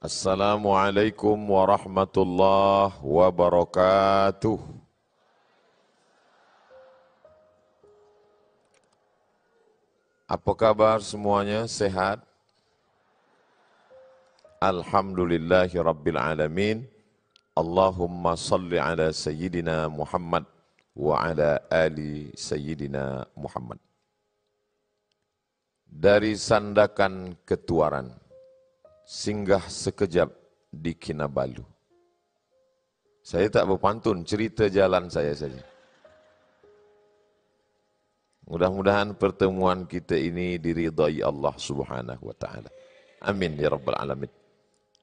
Assalamualaikum warahmatullahi wabarakatuh. Apa kabar semuanya? Sehat? Alhamdulillahi Rabbil Alamin. Allahumma salli ala Sayyidina Muhammad wa ala ali Sayyidina Muhammad. Dari Sandakan Ketuaran, singgah sekejap di Kinabalu. Saya tak berpantun, cerita jalan saya saja. Mudah-mudahan pertemuan kita ini diridai Allah Subhanahu wa taala. Amin ya rabbal alamin.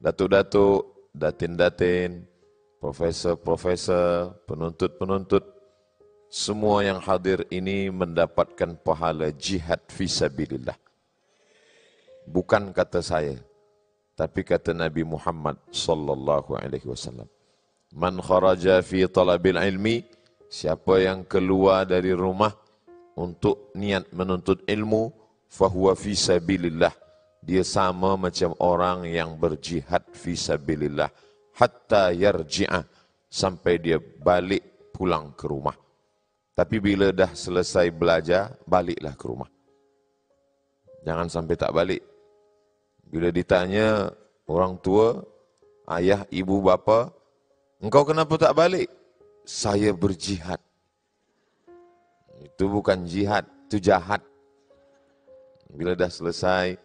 Datuk-datuk, datin-datin, profesor-profesor, penuntut-penuntut, semua yang hadir ini mendapatkan pahala jihad fisabilillah. Bukan kata saya, tapi kata Nabi Muhammad sallallahu alaihi wasallam. Man kharaja fi talabil ilmi, siapa yang keluar dari rumah untuk niat menuntut ilmu, fahuwa fi sabilillah. Dia sama macam orang yang berjihad fi sabilillah hatta yarji'ah, sampai dia balik pulang ke rumah. Tapi bila dah selesai belajar, baliklah ke rumah. Jangan sampai tak balik. Bila ditanya orang tua, ayah, ibu, bapa, engkau kenapa tak balik? Saya berjihad. Itu bukan jihad, itu jahat. Bila dah selesai,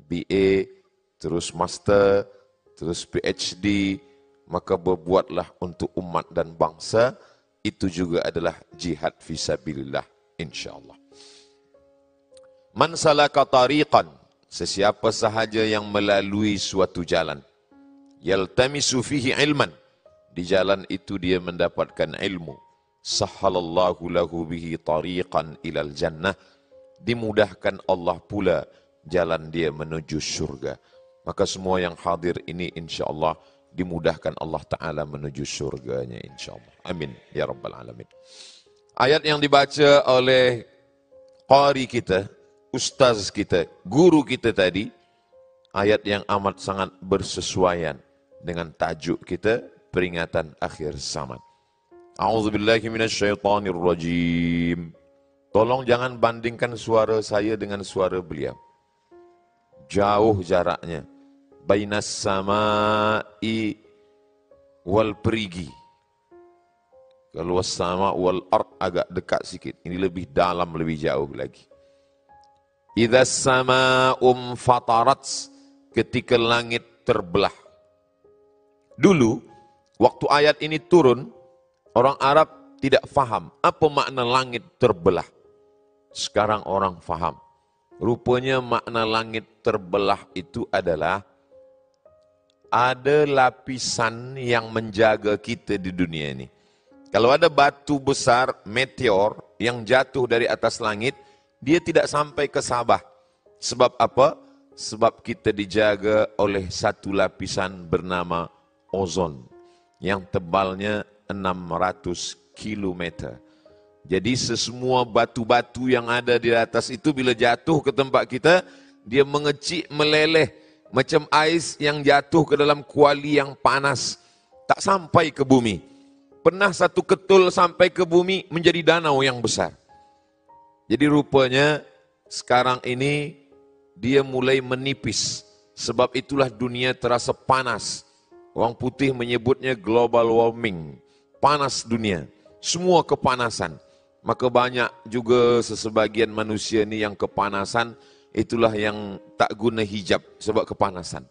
BA, terus master, terus PhD, maka berbuatlah untuk umat dan bangsa. Itu juga adalah jihad fisabilillah, insyaAllah. Man salaka tariqan, sesiapa sahaja yang melalui suatu jalan, yaltamisu fihi ilman, di jalan itu dia mendapatkan ilmu, sahhalallahu lahu bihi tariqan ilal jannah, dimudahkan Allah pula jalan dia menuju syurga. Maka semua yang hadir ini insyaAllah dimudahkan Allah Ta'ala menuju syurganya insyaAllah. Amin ya rabbal alamin. Ayat yang dibaca oleh qari kita, ustaz kita, guru kita tadi, ayat yang amat sangat bersesuaian dengan tajuk kita, peringatan akhir zaman. A'udzubillahi minasyaitonirrajim. Tolong jangan bandingkan suara saya dengan suara beliau. Jauh jaraknya. Bainas sama'i wal perigi. Kalau sama wal ard agak dekat sikit. Ini lebih dalam, lebih jauh lagi. Idza sama'um fatarat, ketika langit terbelah. Dulu, waktu ayat ini turun, orang Arab tidak faham apa makna langit terbelah. Sekarang orang faham. Rupanya makna langit terbelah itu adalah ada lapisan yang menjaga kita di dunia ini. Kalau ada batu besar, meteor, yang jatuh dari atas langit, dia tidak sampai ke Sabah. Sebab apa? Sebab kita dijaga oleh satu lapisan bernama ozon, yang tebalnya 600 km. Jadi sesemua batu-batu yang ada di atas itu bila jatuh ke tempat kita, dia mengecik, meleleh, macam ais yang jatuh ke dalam kuali yang panas, tak sampai ke bumi. Pernah satu ketul sampai ke bumi menjadi danau yang besar. Jadi rupanya sekarang ini dia mulai menipis. Sebab itulah dunia terasa panas. Orang putih menyebutnya global warming. Panas dunia. Semua kepanasan. Maka banyak juga sesebagian manusia ini yang kepanasan. Itulah yang tak guna hijab sebab kepanasan.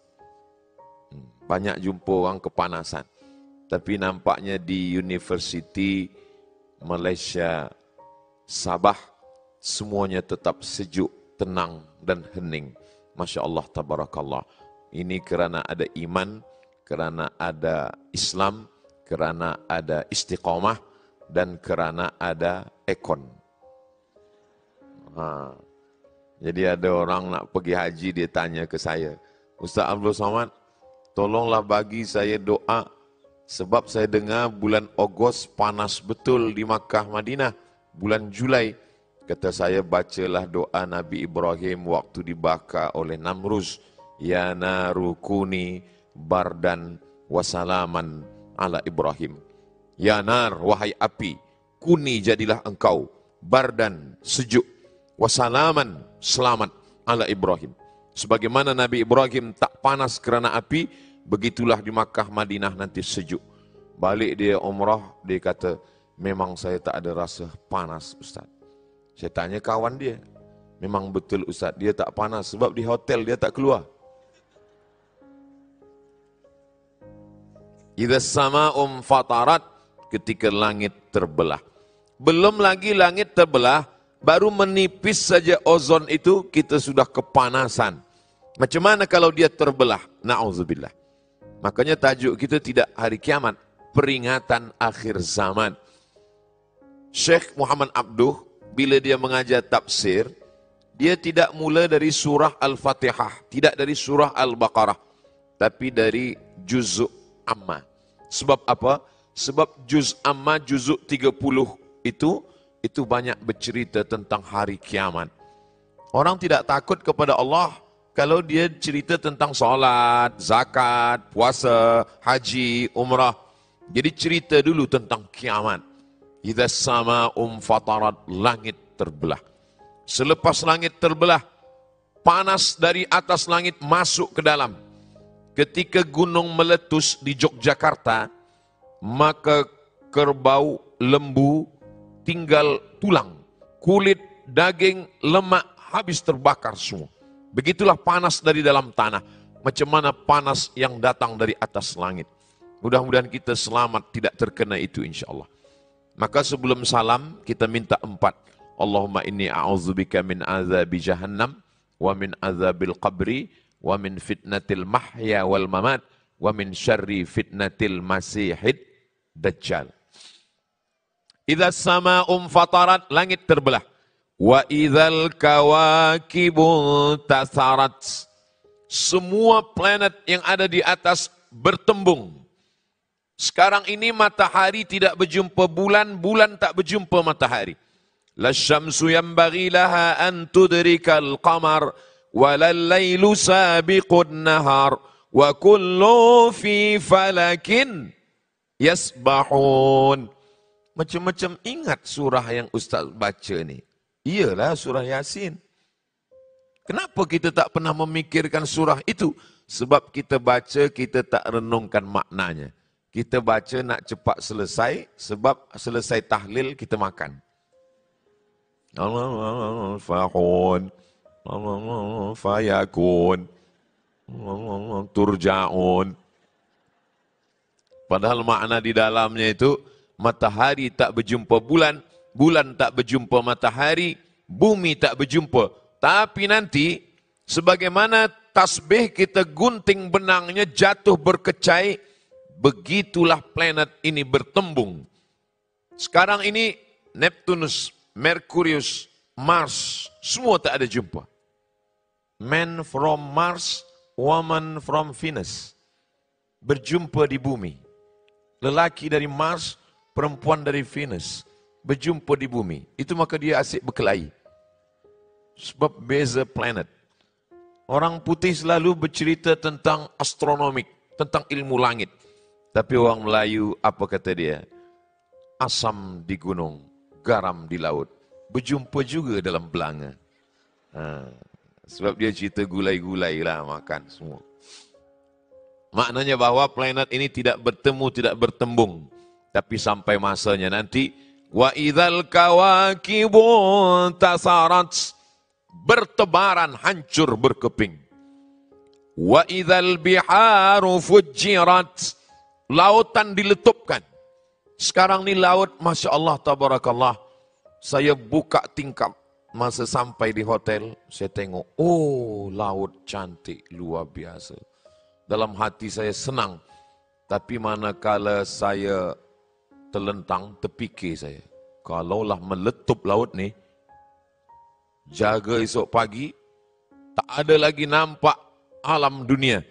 Banyak jumpa orang kepanasan. Tapi nampaknya di Universiti Malaysia Sabah, semuanya tetap sejuk, tenang dan hening. Masya Allah, tabarakallah. Ini kerana ada iman, kerana ada Islam, kerana ada istiqamah, dan kerana ada ekon. Jadi ada orang nak pergi haji, dia tanya ke saya, Ustaz Abdul Somad, tolonglah bagi saya doa, sebab saya dengar bulan Ogos panas betul di Makkah Madinah, bulan Julai. Kata saya, bacalah doa Nabi Ibrahim waktu dibakar oleh Namruz. Ya narukuni bardan wasalaman ala Ibrahim. Ya nar, wahai api, kuni jadilah engkau bardan, sejuk, wasalaman, selamat ala Ibrahim. Sebagaimana Nabi Ibrahim tak panas kerana api, begitulah di Makkah Madinah nanti sejuk. Balik dia umrah, dia kata, memang saya tak ada rasa panas Ustaz. Saya tanya kawan dia, memang betul Ustaz, dia tak panas sebab di hotel dia tak keluar. Idza sama'um fatarat, ketika langit terbelah. Belum lagi langit terbelah, baru menipis saja ozon itu, kita sudah kepanasan. Macam mana kalau dia terbelah? Na'udzubillah. Makanya tajuk kita tidak hari kiamat, peringatan akhir zaman. Syekh Muhammad Abduh, bila dia mengajar tafsir, dia tidak mula dari surah Al-Fatihah, tidak dari surah Al-Baqarah, tapi dari juzuk Amma. Sebab apa? Sebab juz Amma, juzuk 30 itu banyak bercerita tentang hari kiamat. Orang tidak takut kepada Allah kalau dia cerita tentang solat, zakat, puasa, haji, umrah. Jadi cerita dulu tentang kiamat. Idza sama'um fatarat, langit terbelah. Selepas langit terbelah, panas dari atas langit masuk ke dalam. Ketika gunung meletus di Yogyakarta, maka kerbau, lembu, tinggal tulang, kulit, daging, lemak, habis terbakar semua. Begitulah panas dari dalam tanah. Macam mana panas yang datang dari atas langit. Mudah-mudahan kita selamat tidak terkena itu insyaAllah. Maka sebelum salam, kita minta 4. Allahumma inni a'udzubika min azabi jahannam, wa min azabil qabri, wa min fitnatil mahya wal mamat, wa min syarri fitnatil masihid dajjal. Idza sama'um fatarat, langit terbelah. Wa idzal kawakibu tasarat, semua planet yang ada di atas bertembung. Sekarang ini matahari tidak berjumpa bulan, bulan tak berjumpa matahari. Lasyamsu yanbaghi laha an tudrikal qamar, walal lailu sabiqun nahar, wa kullu fi falakin yasbahun. Macam-macam ingat surah yang Ustaz baca ni. Iyalah surah Yasin. Kenapa kita tak pernah memikirkan surah itu? Sebab kita baca, kita tak renungkan maknanya. Kita baca nak cepat selesai, sebab selesai tahlil kita makan. Allah fahun, Allah fayakun, Allah turja'un. Padahal makna di dalamnya itu, matahari tak berjumpa bulan, bulan tak berjumpa matahari, bumi tak berjumpa. Tapi nanti, sebagaimana tasbih kita gunting benangnya jatuh berkecai, begitulah planet ini bertembung. Sekarang ini Neptunus, Merkurius, Mars, semua tak ada jumpa. Man from Mars, woman from Venus. Berjumpa di bumi. Lelaki dari Mars, perempuan dari Venus. Berjumpa di bumi. Itu maka dia asyik berkelahi. Sebab beza planet. Orang putih selalu bercerita tentang astronomik, tentang ilmu langit. Tapi orang Melayu, apa kata dia? Asam di gunung, garam di laut. Berjumpa juga dalam belanga. Sebab dia cerita gulai-gulai lah makan semua. Maknanya bahwa planet ini tidak bertemu, tidak bertembung. Tapi sampai masanya nanti, wa idzal kawakibu tasarat, bertebaran, hancur, berkeping. Wa idzal biharu fujirat, lautan diletupkan. Sekarang ni laut, Masya Allah, tabarakallah. Saya buka tingkap, masa sampai di hotel, saya tengok, oh laut cantik, luar biasa. Dalam hati saya senang. Tapi manakala saya terlentang, terfikir saya, kalaulah meletup laut ni, jaga esok pagi, tak ada lagi nampak alam dunia.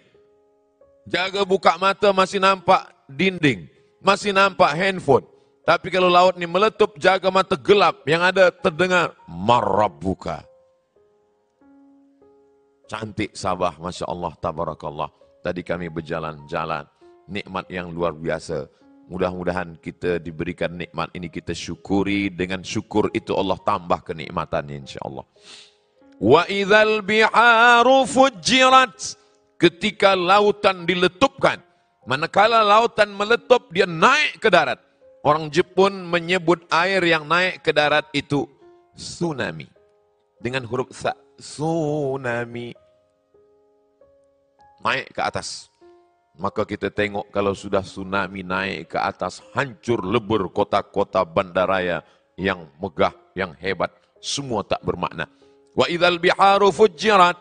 Jaga buka mata masih nampak dinding, masih nampak handphone. Tapi kalau laut ni meletup, jaga mata gelap, yang ada terdengar marabbuka. Cantik Sabah, Masya Allah, tabarakallah. Tadi kami berjalan-jalan, nikmat yang luar biasa. Mudah-mudahan kita diberikan nikmat ini, kita syukuri. Dengan syukur itu Allah tambah kenikmatannya insyaAllah. Wa idzal biharu fujirat. Ketika lautan diletupkan. Manakala lautan meletup, dia naik ke darat. Orang Jepun menyebut air yang naik ke darat itu tsunami. Dengan huruf sa, tsunami. Naik ke atas. Maka kita tengok kalau sudah tsunami naik ke atas, hancur lebur kota-kota bandaraya yang megah, yang hebat. Semua tak bermakna. Wa idzal biharu fujirat.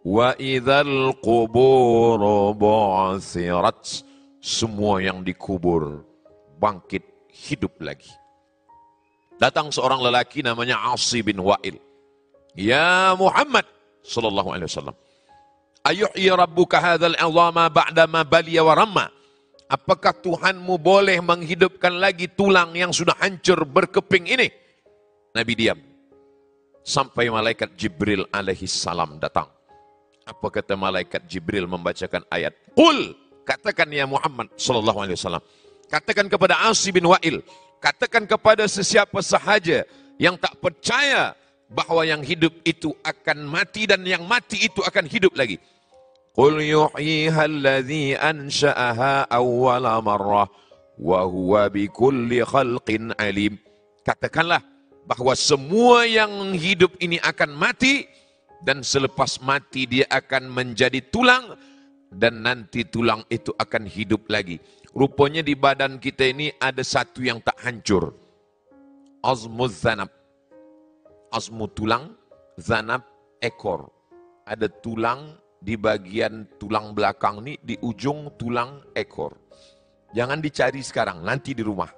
Wa idzal quburu bu'sirat. Semua yang dikubur bangkit hidup lagi. Datang seorang lelaki namanya Asi bin Wa'il. Ya Muhammad sallallahu alaihi wasallam. Ayuhyi rabbuka hadzal 'idhama ba'da ma baliya wa ramma. Apakah Tuhanmu boleh menghidupkan lagi tulang yang sudah hancur berkeping ini? Nabi diam. Sampai malaikat Jibril alaihi salam datang. Apa kata malaikat Jibril membacakan ayat? Qul, katakan ya Muhammad sallallahu alaihi wasallam. Katakan kepada Asi bin Wa'il, katakan kepada sesiapa sahaja yang tak percaya bahwa yang hidup itu akan mati dan yang mati itu akan hidup lagi. Qul yuhyiha alladhi ansha'aha awwala marrah wa huwa bikulli khalqin alim. Katakanlah bahwa semua yang hidup ini akan mati dan selepas mati dia akan menjadi tulang dan nanti tulang itu akan hidup lagi. Rupanya di badan kita ini ada satu yang tak hancur. Azmuz zanab. Azmu tulang, zanab ekor. Ada tulang di bagian tulang belakang ini, di ujung tulang ekor. Jangan dicari sekarang, nanti di rumah.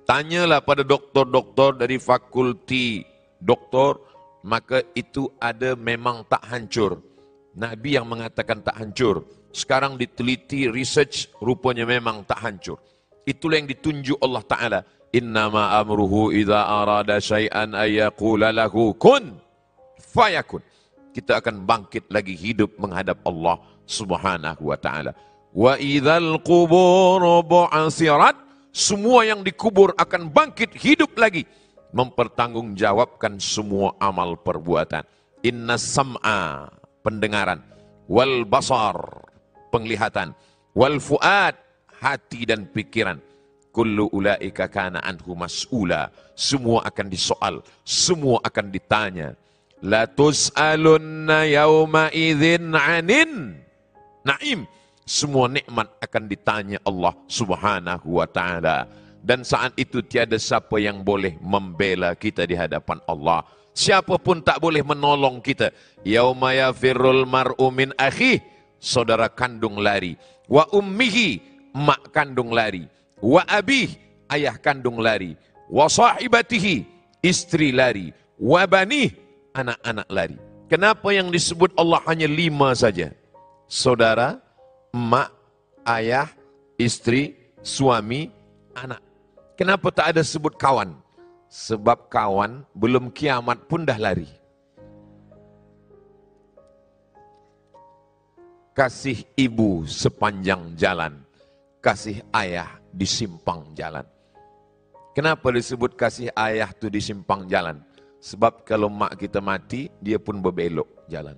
Tanyalah pada doktor-doktor dari fakulti doktor, maka itu ada memang tak hancur. Nabi yang mengatakan tak hancur. Sekarang diteliti, research, rupanya memang tak hancur. Itulah yang ditunjuk Allah Ta'ala. Innama amruhu idza arada syai'an ayyaqula lahu kun fayakun. Kita akan bangkit lagi hidup menghadap Allah Subhanahu wa taala. Wa idzal qubur bu'sirat. Semua yang dikubur akan bangkit hidup lagi, mempertanggungjawabkan semua amal perbuatan. Inna sam'a, pendengaran, wal basar, penglihatan, wal fuad, hati dan pikiran. Kullu ulaika kana anhu mas'ula. Semua akan disoal, semua akan ditanya. La tus'alunna yawma idzin 'anin na'im. Semua nikmat akan ditanya Allah Subhanahu wa taala. Dan saat itu tiada siapa yang boleh membela kita di hadapan Allah. Siapa pun tak boleh menolong kita. Yauma yafirrul mar'u min akhihi, saudara kandung lari. Wa ummihi, mak kandung lari. Wa abih, ayah kandung lari. Wa sahibatihi, istri lari. Wa banih, anak-anak lari. Kenapa yang disebut Allah hanya 5 saja? Saudara, emak, ayah, istri, suami, anak. Kenapa tak ada sebut kawan? Sebab kawan belum kiamat pun dah lari. Kasih ibu sepanjang jalan, kasih ayah di simpang jalan. Kenapa disebut kasih ayah tu di simpang jalan? Sebab kalau mak kita mati, dia pun berbelok jalan.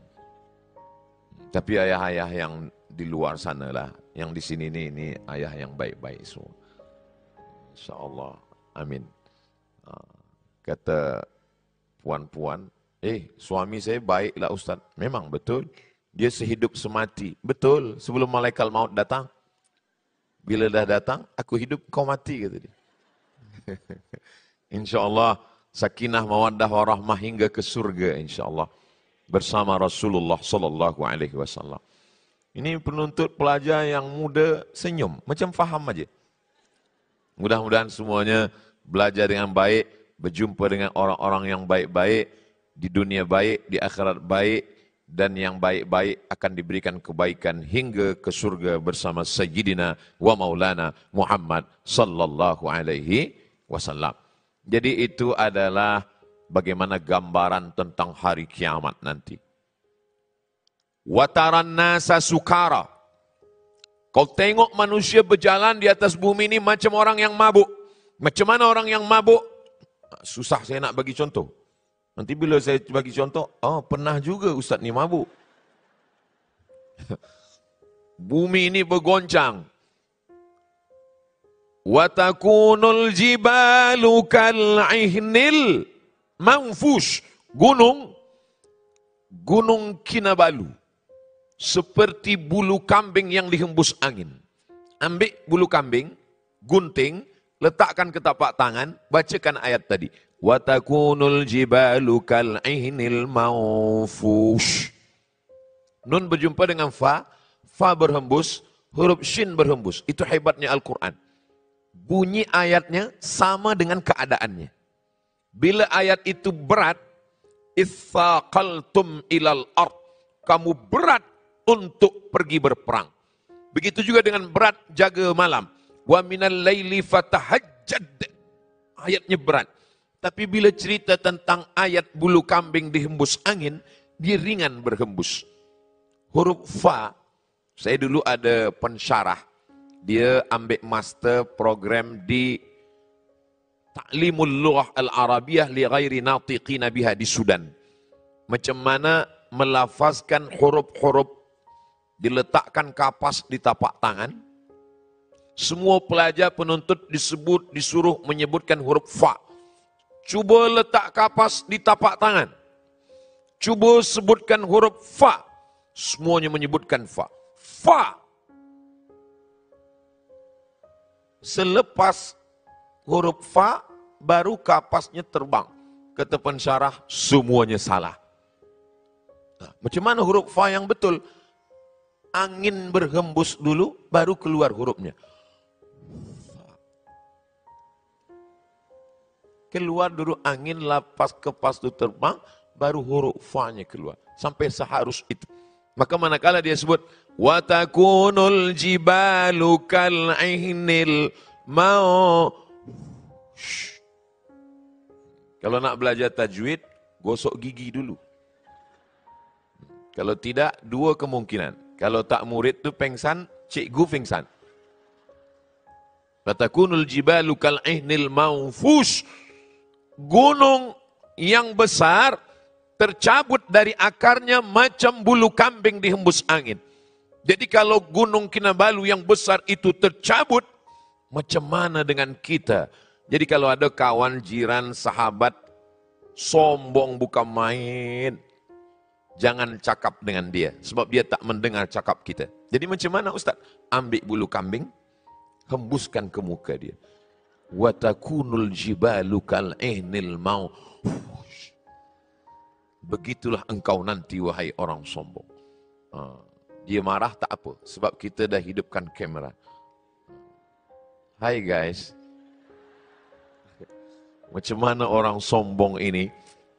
Tapi ayah-ayah yang di luar sana lah, yang di sini ini ayah yang baik-baik semua. InsyaAllah, amin. Kata puan-puan, suami saya baiklah Ustaz. Memang betul, dia sehidup semati. Betul, sebelum malaikat maut datang. Bila dah datang, aku hidup, kau mati, kata dia. InsyaAllah, sakinah mawaddah warahmah hingga ke surga insyaAllah. Bersama Rasulullah sallallahu alaihi wasallam. Ini penuntut pelajar yang muda senyum, macam faham aja. Mudah-mudahan semuanya belajar dengan baik, berjumpa dengan orang-orang yang baik-baik, di dunia baik, di akhirat baik, dan yang baik-baik akan diberikan kebaikan hingga ke surga bersama Sayyidina wa Maulana Muhammad sallallahu alaihi wasallam. Jadi itu adalah bagaimana gambaran tentang hari kiamat nanti. Wataran nasa sukara. Kau tengok manusia berjalan di atas bumi ini macam orang yang mabuk. Macam mana orang yang mabuk? Susah saya nak bagi contoh. Nanti bila saya bagi contoh, oh pernah juga Ustaz ni mabuk. Bumi ini bergoncang. Watakunul jibalu kal'ihnil manfush. Gunung Kinabalu. Seperti bulu kambing yang dihembus angin. Ambil bulu kambing, gunting, letakkan ke tapak tangan, bacakan ayat tadi. Watakunul jibalu kal'ihnil manfush. Nun berjumpa dengan fa berhembus, huruf shin berhembus. Itu hebatnya Al-Quran. Bunyi ayatnya sama dengan keadaannya. Bila ayat itu berat, itsaqaltum ilal ard. Kamu berat untuk pergi berperang. Begitu juga dengan berat jaga malam. Wa minal laili fatahajjad. Ayatnya berat. Tapi bila cerita tentang ayat bulu kambing dihembus angin, dia ringan berhembus. Huruf fa, saya dulu ada pensyarah. Dia ambil master program di Ta'limul Lughah Al-Arabiyah li ghairi natiqina biha di Sudan. Macam mana melafazkan huruf-huruf, diletakkan kapas di tapak tangan. Semua pelajar penuntut disuruh menyebutkan huruf fa. Cuba letak kapas di tapak tangan. Cuba sebutkan huruf fa. Semuanya menyebutkan fa. Fa. Selepas huruf fa, baru kapasnya terbang. Kata pensyarah, semuanya salah. Nah, macam mana huruf fa yang betul? Angin berhembus dulu, baru keluar hurufnya. Keluar dulu angin, lapas kepas itu terbang, baru huruf fa-nya keluar. Sampai seharus itu. Maka manakala dia sebut, watakunul jibalu kal'ihnil mau. Kalau nak belajar tajwid, gosok gigi dulu. Kalau tidak, dua kemungkinan. Kalau tak murid tu pengsan, cikgu pengsan. Watakunul jibalu kal'ihnil manfush. Gunung yang besar tercabut dari akarnya macam bulu kambing dihembus angin. Jadi kalau gunung Kinabalu yang besar itu tercabut, macam mana dengan kita? Jadi kalau ada kawan, jiran, sahabat, sombong bukan main, jangan cakap dengan dia. Sebab dia tak mendengar cakap kita. Jadi macam mana Ustaz? Ambil bulu kambing, hembuskan ke muka dia. Watakunul jibalu kal'ihnil mau. Begitulah engkau nanti wahai orang sombong. Dia marah tak apa, sebab kita dah hidupkan kamera. Hai guys. Macam mana orang sombong ini?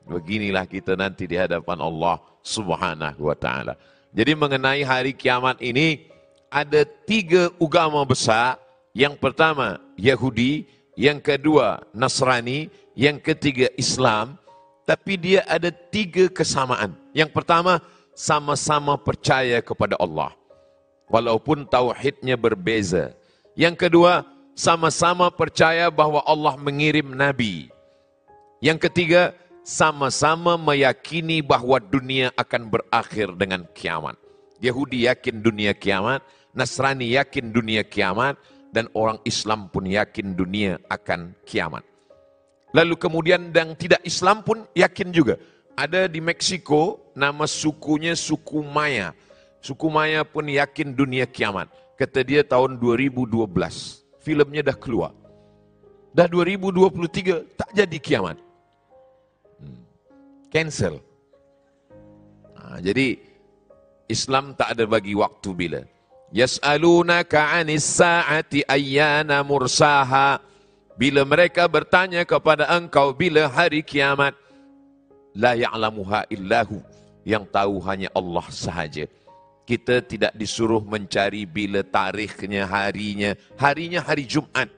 Beginilah kita nanti di hadapan Allah Subhanahu wa ta'ala. Jadi mengenai hari kiamat ini, ada 3 agama besar. Yang pertama Yahudi, yang kedua Nasrani, yang ketiga Islam. Tapi dia ada 3 kesamaan. Yang pertama, sama-sama percaya kepada Allah. Walaupun tauhidnya berbeza. Yang kedua, sama-sama percaya bahwa Allah mengirim Nabi. Yang ketiga, sama-sama meyakini bahwa dunia akan berakhir dengan kiamat. Yahudi yakin dunia kiamat, Nasrani yakin dunia kiamat, dan orang Islam pun yakin dunia akan kiamat. Lalu kemudian yang tidak Islam pun yakin juga. Ada di Meksiko, nama sukunya suku Maya. Suku Maya pun yakin dunia kiamat. Kata dia tahun 2012. Filmnya dah keluar. Dah 2023, tak jadi kiamat. Cancel. Jadi Islam tak ada bagi waktu bila. Yas'alunaka 'anis sa'ati ayyana mursaha. Bila mereka bertanya kepada engkau bila hari kiamat, la ya'lamuha illahu, yang tahu hanya Allah sahaja. Kita tidak disuruh mencari bila tarikhnya, harinya. Harinya hari Jumat.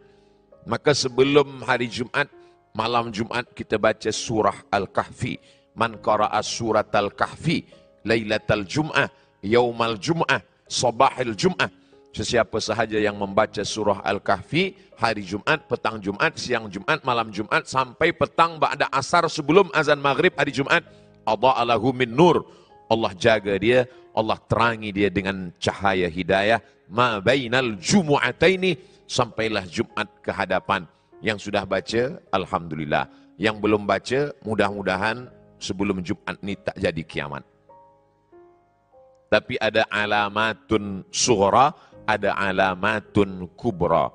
Maka sebelum hari Jumat, malam Jumat kita baca surah Al-Kahfi. Man qara'a surat Al-Kahfi lailatal Jum'ah yaumal jum'ah, sabahil jum'ah. Sesiapa sahaja yang membaca surah Al-Kahfi hari Jumat, petang Jumat, siang Jumat, malam Jumat, sampai petang ba'da asar sebelum azan maghrib hari Jumat, adha'alahu min nur. Allah jaga dia, Allah terangi dia dengan cahaya hidayah. Ma bainal jumu'ataini, sampailah Jumat ke hadapan. Yang sudah baca, alhamdulillah. Yang belum baca, mudah-mudahan sebelum Jumat ini tak jadi kiamat. Tapi ada alamatun sughra, ada alamatun kubra.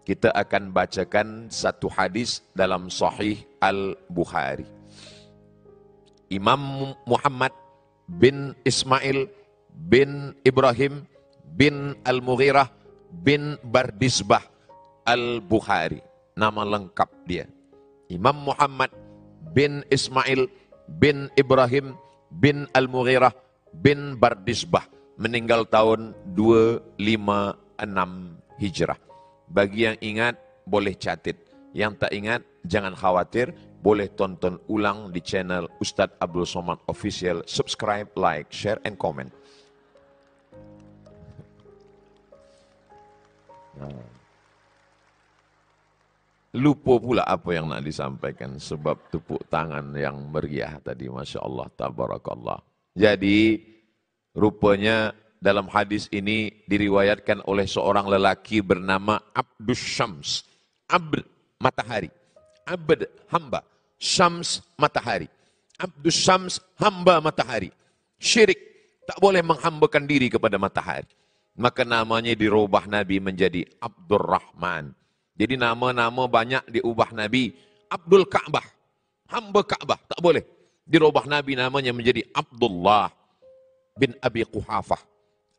Kita akan bacakan satu hadis dalam Sahih Al-Bukhari. Imam Muhammad bin Ismail bin Ibrahim bin Al-Mughirah bin Bardisbah Al-Bukhari. Nama lengkap dia. Imam Muhammad bin Ismail bin Ibrahim bin Al-Mughirah bin Bardisbah. Meninggal tahun 256 Hijrah. Bagi yang ingat, boleh catat. Yang tak ingat, jangan khawatir. Boleh tonton ulang di channel Ustadz Abdul Somad Official. Subscribe, like, share, and comment. Lupa pula apa yang nak disampaikan. Sebab tepuk tangan yang meriah tadi. Masya Allah, tabarakallah. Jadi, rupanya dalam hadis ini diriwayatkan oleh seorang lelaki bernama Abdus Syams. Abd, matahari. Abd, hamba. Syams, matahari. Abdus Syams, hamba matahari. Syirik, tak boleh menghambakan diri kepada matahari. Maka namanya dirubah Nabi menjadi Abdurrahman. Jadi nama-nama banyak diubah Nabi. Abdul Ka'bah, hamba Ka'bah, tak boleh. Dirubah Nabi namanya menjadi Abdullah bin Abi Quhafah,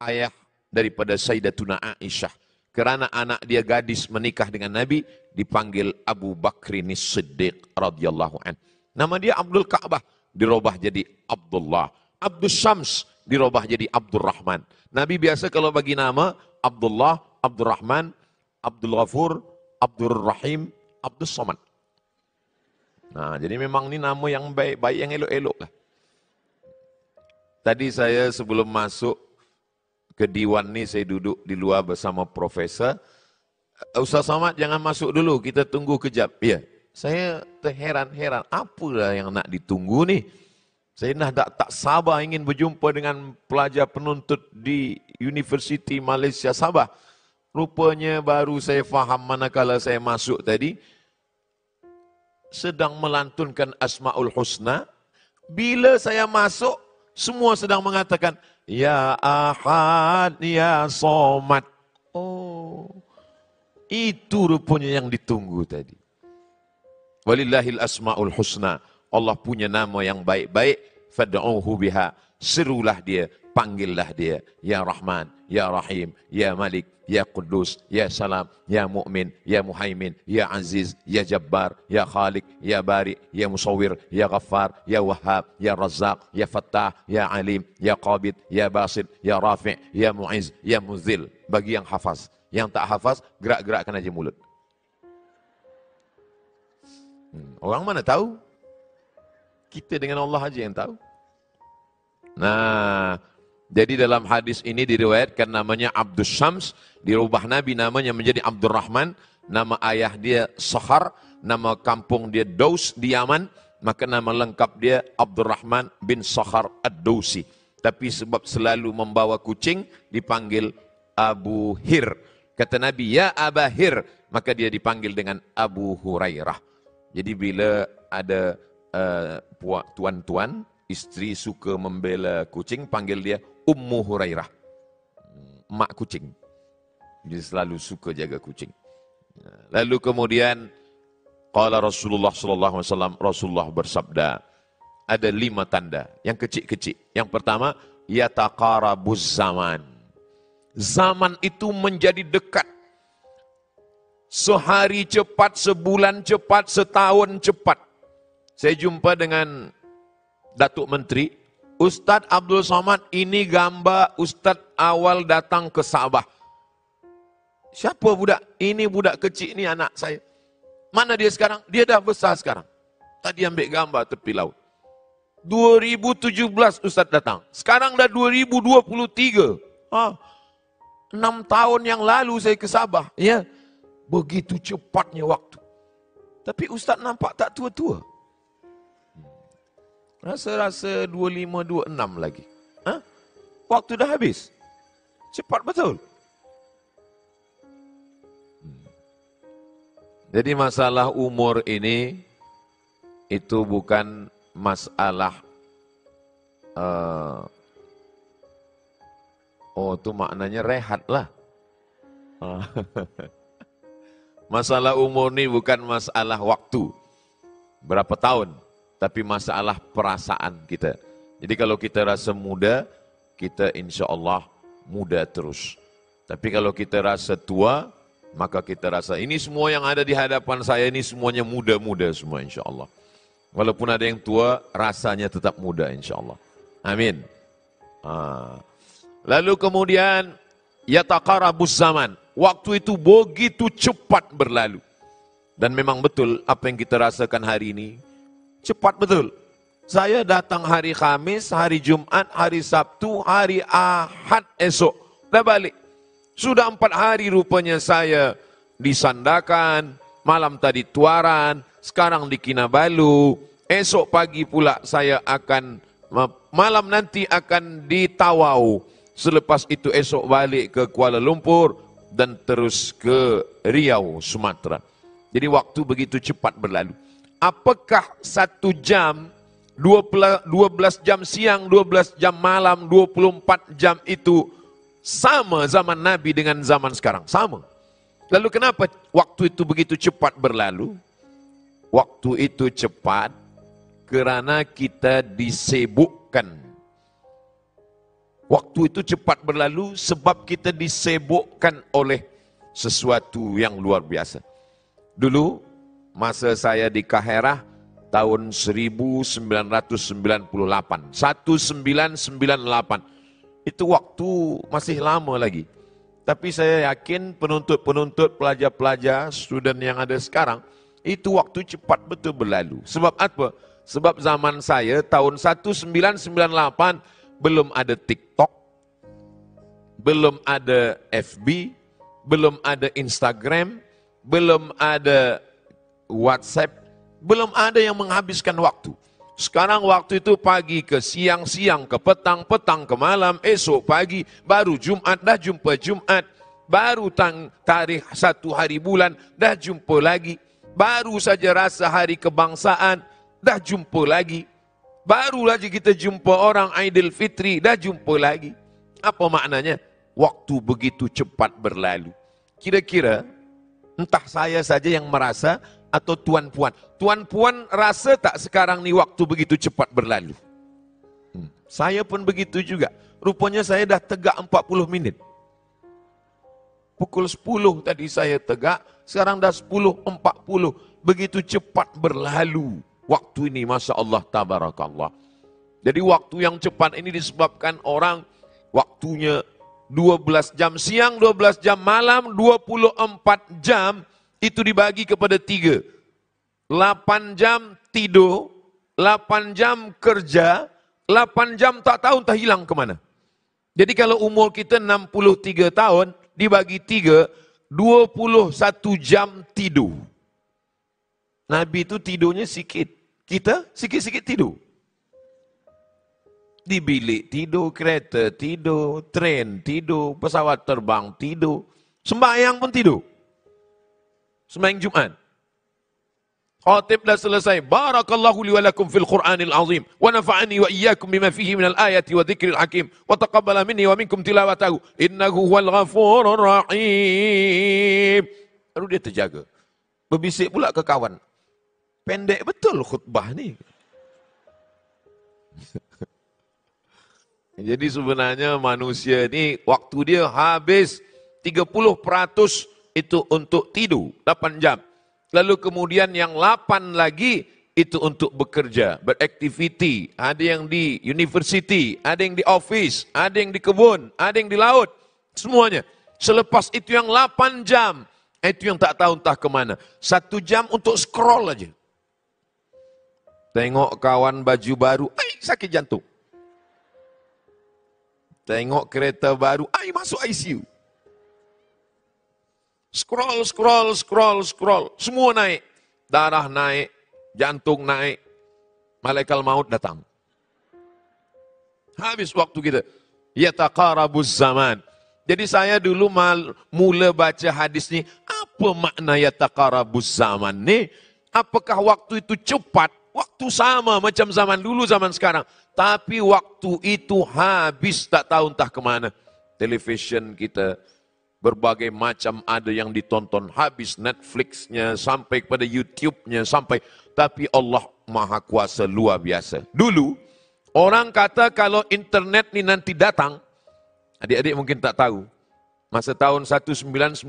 ayah daripada Sayyidatuna Aisyah. Kerana anak dia gadis menikah dengan Nabi, dipanggil Abu Bakrin Siddiq radhiyallahu an. Nama dia Abdul Ka'bah, dirubah jadi Abdullah. Abdul Syams, dirubah jadi Abdurrahman. Nabi biasa kalau bagi nama, Abdullah, Abdurrahman, Abdul Ghafur, Abdul Rahim, Abdul Somad. Nah, jadi memang ini nama yang baik-baik, yang elok-elok lah. Tadi saya sebelum masuk ke Diwan ni, saya duduk di luar bersama Profesor. Ustaz Somad jangan masuk dulu, kita tunggu kejap. Ya, saya terheran-heran, apalah yang nak ditunggu ni? Saya dah tak sabar ingin berjumpa dengan pelajar penuntut di Universiti Malaysia Sabah. Rupanya baru saya faham manakala saya masuk tadi, sedang melantunkan Asmaul Husna. Bila saya masuk, semua sedang mengatakan, Ya Ahad, Ya Somad. Oh, itu rupanya yang ditunggu tadi. Walillahil Asmaul Husna. Allah punya nama yang baik-baik. Fad'uhu biha. Serulah dia, panggillah dia. Ya Rahman, Ya Rahim, Ya Malik, Ya Quddus, Ya Salam, Ya Mu'min, Ya Muhaimin, Ya Aziz, Ya Jabbar, Ya Khalik, Ya Bari, Ya Musawwir, Ya Ghaffar, Ya Wahhab, Ya Razzaq, Ya Fattah, Ya Alim, Ya Qabid, Ya Basit, Ya Rafi', Ya Mu'iz, Ya Muzil. Bagi yang hafaz. Yang tak hafaz, gerak-gerakkan aja mulut. Orang mana tahu? Kita dengan Allah aja yang tahu. Nah, jadi dalam hadis ini diriwayatkan namanya Abdus Syams, dirubah Nabi namanya menjadi Abdurrahman, nama ayah dia Sakhar, nama kampung dia Daus di Yaman, maka nama lengkap dia Abdurrahman bin Sakhar Ad-Dausi. Tapi sebab selalu membawa kucing, dipanggil Abu Hir. Kata Nabi, Ya Aba Hir, maka dia dipanggil dengan Abu Hurairah. Jadi bila ada tuan-tuan, isteri suka membela kucing, panggil dia Ummu Hurairah, mak kucing. Dia selalu suka jaga kucing. Lalu kemudian qala Rasulullah sallallahu alaihi wasallam, Rasulullah bersabda, ada 5 tanda yang kecil-kecil. Yang pertama, yataqarabuz zaman. Zaman itu menjadi dekat. Sehari cepat, sebulan cepat, setahun cepat. Saya jumpa dengan Datuk Menteri, Ustadz Abdul Somad, ini gambar Ustadz awal datang ke Sabah. Siapa budak? Ini budak kecil, ini anak saya. Mana dia sekarang? Dia dah besar sekarang. Tadi ambil gambar tepi laut. 2017 Ustaz datang. Sekarang dah 2023. 6 tahun yang lalu saya ke Sabah. Ya, begitu cepatnya waktu. Tapi Ustaz nampak tak tua-tua. Rasa-rasa 25, 26 lagi. Waktu dah habis. Cepat betul. Jadi masalah umur ini, itu bukan masalah, itu maknanya rehat lah. Masalah umur ini bukan masalah waktu, berapa tahun, tapi masalah perasaan kita. Jadi kalau kita rasa muda, kita insya Allah muda terus. Tapi kalau kita rasa tua, maka kita rasa ini semua yang ada di hadapan saya ini semuanya muda-muda semua insya Allah. Walaupun ada yang tua, rasanya tetap muda insya Allah. Amin. Lalu kemudian, yataqarabus zaman. Waktu itu begitu cepat berlalu. Dan memang betul apa yang kita rasakan hari ini, cepat betul. Saya datang hari Kamis, hari Jumat, hari Sabtu, hari Ahad esok. Dah balik. Sudah 4 hari rupanya saya di Sandakan, malam tadi Tuaran, sekarang di Kinabalu, esok pagi pula saya akan, malam nanti akan di Tawau. Selepas itu esok balik ke Kuala Lumpur dan terus ke Riau, Sumatera. Jadi waktu begitu cepat berlalu. Apakah 1 jam, 12 jam siang, 12 jam malam, 24 jam itu sama zaman Nabi dengan zaman sekarang? Sama. Lalu kenapa waktu itu begitu cepat berlalu? Waktu itu cepat karena kita disibukkan. Waktu itu cepat berlalu sebab kita disibukkan oleh sesuatu yang luar biasa. Dulu masa saya di Kaherah tahun 1998, 1998. Itu waktu masih lama lagi. Tapi saya yakin penuntut-penuntut, pelajar-pelajar, student yang ada sekarang, itu waktu cepat betul berlalu. Sebab apa? Sebab zaman saya tahun 1998 belum ada TikTok, belum ada FB, belum ada Instagram, belum ada WhatsApp, belum ada yang menghabiskan waktu. Sekarang waktu itu pagi ke siang, siang ke petang, petang ke malam, esok pagi, baru Jumat, dah jumpa Jumat, baru tarikh 1 hari bulan, dah jumpa lagi, baru saja rasa hari kebangsaan, dah jumpa lagi, baru lagi kita jumpa orang Aidilfitri, dah jumpa lagi. Apa maknanya? Waktu begitu cepat berlalu. Kira-kira entah saya saja yang merasa atau tuan-puan. Tuan-puan rasa tak sekarang ni waktu begitu cepat berlalu? Saya pun begitu juga. Rupanya saya dah tegak 40 minit. Pukul 10 tadi saya tegak, sekarang dah 10.40. Begitu cepat berlalu waktu ini, Masya Allah, Tabarakallah. Jadi waktu yang cepat ini disebabkan orang waktunya 12 jam siang, 12 jam malam, 24 jam itu dibagi kepada 3. 8 jam tidur, 8 jam kerja, 8 jam tak tahu entah hilang kemana. Jadi kalau umur kita 63 tahun, dibagi 3, 21 jam tidur. Nabi itu tidurnya sikit, kita sikit-sikit tidur. Di bilik tidur, kereta tidur, tren tidur, pesawat terbang tidur, sembahyang pun tidur. Sembahyang Jumat. Khatib dah selesai. Barakallahu li wa lakum fil Qur'anil azim. Wa nafa'ani wa iyyakum bima fihi minal ayati wa dzikril hakim. Wa taqabbala minni wa minkum tilawatahu. Innahu huwal ghafurur rahim. Lalu dia terjaga. Berbisik pula ke kawan. Pendek betul khutbah ni. Jadi sebenarnya manusia ni waktu dia habis 30% itu untuk tidur 8 jam. Lalu kemudian yang 8 lagi itu untuk bekerja, beraktiviti. Ada yang di university, ada yang di office, ada yang di kebun, ada yang di laut. Semuanya. Selepas itu yang 8 jam, itu yang tak tahu entah kemana. 1 jam untuk scroll aja. Tengok kawan baju baru, sakit jantung. Tengok kereta baru, masuk ICU. Scroll. Semua naik. Darah naik, jantung naik. Malaikat maut datang. Habis waktu kita. Yataqarabuz zaman. Jadi saya dulu mula baca hadis ni, apa makna yataqarabuz zaman ni? Apakah waktu itu cepat? Waktu sama macam zaman dulu, zaman sekarang. Tapi waktu itu habis tak tahu entah kemana. Television kita berbagai macam ada yang ditonton. Habis Netflixnya sampai kepada YouTube-nya sampai. Tapi Allah Maha Kuasa luar biasa. Dulu orang kata kalau internet ni nanti datang. Adik-adik mungkin tak tahu. Masa tahun 1996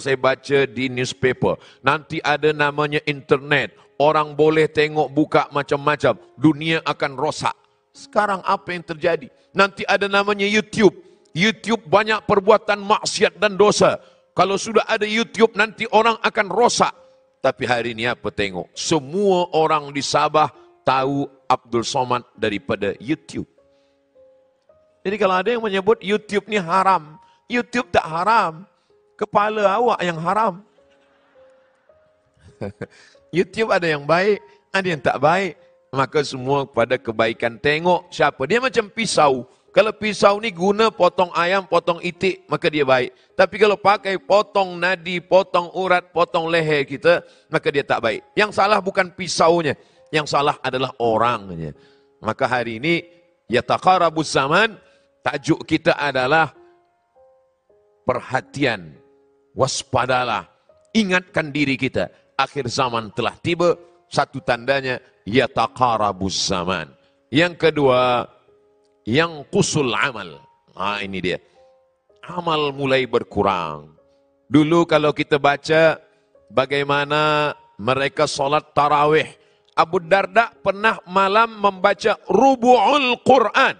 saya baca di newspaper. Nanti ada namanya internet. Orang boleh tengok buka macam-macam. Dunia akan rosak. Sekarang apa yang terjadi? Nanti ada namanya YouTube. YouTube banyak perbuatan maksiat dan dosa. Kalau sudah ada YouTube nanti orang akan rosak. Tapi hari ini apa tengok? Semua orang di Sabah tahu Abdul Somad daripada YouTube. Jadi kalau ada yang menyebut YouTube ni haram. YouTube tak haram. Kepala awak yang haram. YouTube ada yang baik, ada yang tak baik. Maka semua pada kebaikan. Tengok siapa. Dia macam pisau. Kalau pisau ni guna potong ayam, potong itik, maka dia baik. Tapi kalau pakai potong nadi, potong urat, potong leher kita, maka dia tak baik. Yang salah bukan pisaunya. Yang salah adalah orangnya. Maka hari ini, yataqarabuz zaman, tajuk kita adalah perhatian. Waspadalah. Ingatkan diri kita. Akhir zaman telah tiba. Satu tandanya, yataqarabuz zaman. Yang kedua, yang kusul amal. Ini dia. Amal mulai berkurang. Dulu kalau kita baca bagaimana mereka solat tarawih. Abu Darda pernah malam membaca rubu'ul Quran.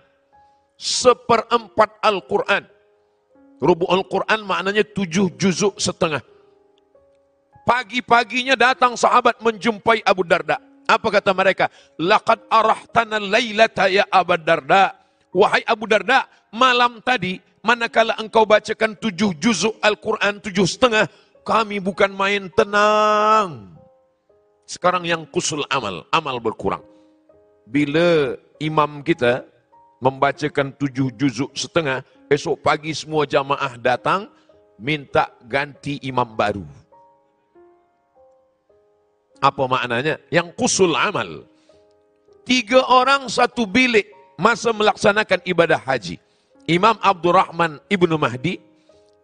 1/4 Al-Quran. Rubu'ul Quran maknanya 7 juzuk setengah. Pagi-paginya datang sahabat menjumpai Abu Darda. Apa kata mereka? Laqad arahtana lailata ya Abu Darda. Wahai Abu Darda, malam tadi manakala engkau bacakan 7 juzuk Al-Quran, 7,5, kami bukan main tenang. Sekarang yang kusul amal, amal berkurang. Bila imam kita membacakan 7 juzuk setengah, esok pagi semua jamaah datang, minta ganti imam baru. Apa maknanya? Yang kusul amal. 3 orang 1 bilik masa melaksanakan ibadah haji. Imam Abdurrahman Ibnu Mahdi,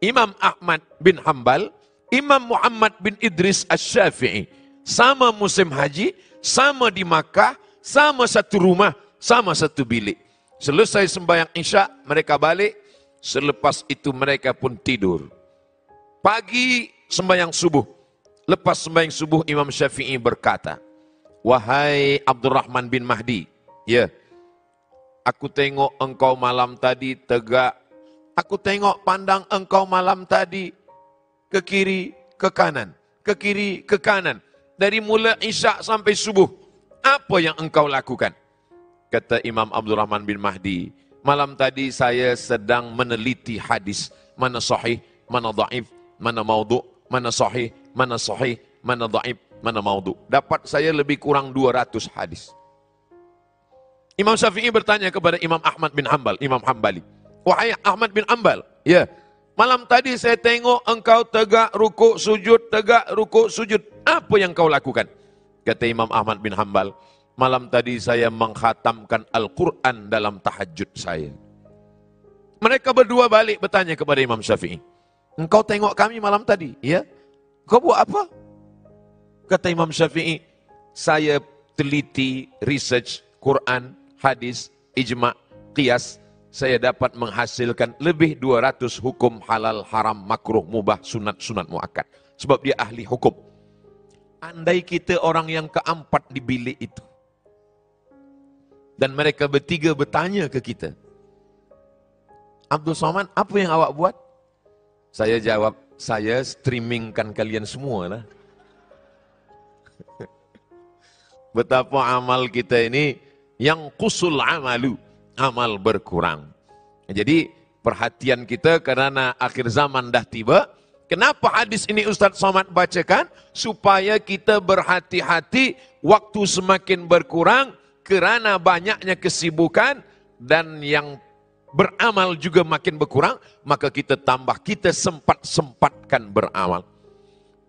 Imam Ahmad bin Hanbal, Imam Muhammad bin Idris Asy-Syafi'i. Sama musim haji, sama di Makkah, sama satu rumah, sama satu bilik. Selesai sembahyang Isya, mereka balik. Selepas itu mereka pun tidur. Pagi sembahyang subuh. Lepas sembahyang subuh, Imam Syafi'i berkata, wahai Abdurrahman bin Mahdi, ya, aku tengok engkau malam tadi tegak. Aku tengok pandang engkau malam tadi ke kiri, ke kanan, ke kiri, ke kanan. Dari mula Isya sampai subuh. Apa yang engkau lakukan? Kata Imam Abdurrahman bin Mahdi, malam tadi saya sedang meneliti hadis. Mana sahih, mana dhaif, mana maudhu', mana sahih, mana sahih, mana dhaif, mana maudhu'. Dapat saya lebih kurang 200 hadis. Imam Syafi'i bertanya kepada Imam Ahmad bin Hanbal, Imam Hanbali. Wahai Ahmad bin Hanbal, ya, malam tadi saya tengok engkau tegak rukuk sujud, tegak rukuk sujud. Apa yang kau lakukan? Kata Imam Ahmad bin Hanbal, malam tadi saya mengkhatamkan Al-Quran dalam tahajud saya. Mereka berdua balik bertanya kepada Imam Syafi'i. Engkau tengok kami malam tadi, ya? Kau buat apa? Kata Imam Syafi'i, saya teliti, research, Quran, hadis, ijma', qiyas. Saya dapat menghasilkan lebih 200 hukum halal, haram, makruh, mubah, sunat, sunat muakkad. Sebab dia ahli hukum. Andai kita orang yang keempat di bilik itu. Dan mereka bertiga bertanya ke kita. Abdul Somad, apa yang awak buat? Saya jawab, saya streamingkan kalian semua lah. betapa amal kita ini yang kusul amalu, amal berkurang. Jadi perhatian kita karena akhir zaman dah tiba. Kenapa hadis ini Ustaz Somad bacakan? Supaya kita berhati-hati, waktu semakin berkurang kerana banyaknya kesibukan dan yang beramal juga makin berkurang, maka kita sempat-sempatkan beramal.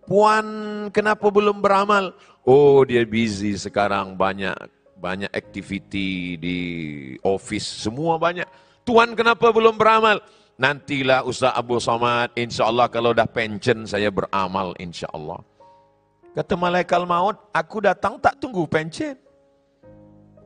Puan kenapa belum beramal? Oh, dia busy sekarang, banyak aktiviti di office, semua banyak. Tuan kenapa belum beramal? Nantilah Ustaz Abu Somad, insya Allah kalau dah pension saya beramal insya Allah. Kata malaikat maut, aku datang tak tunggu pension.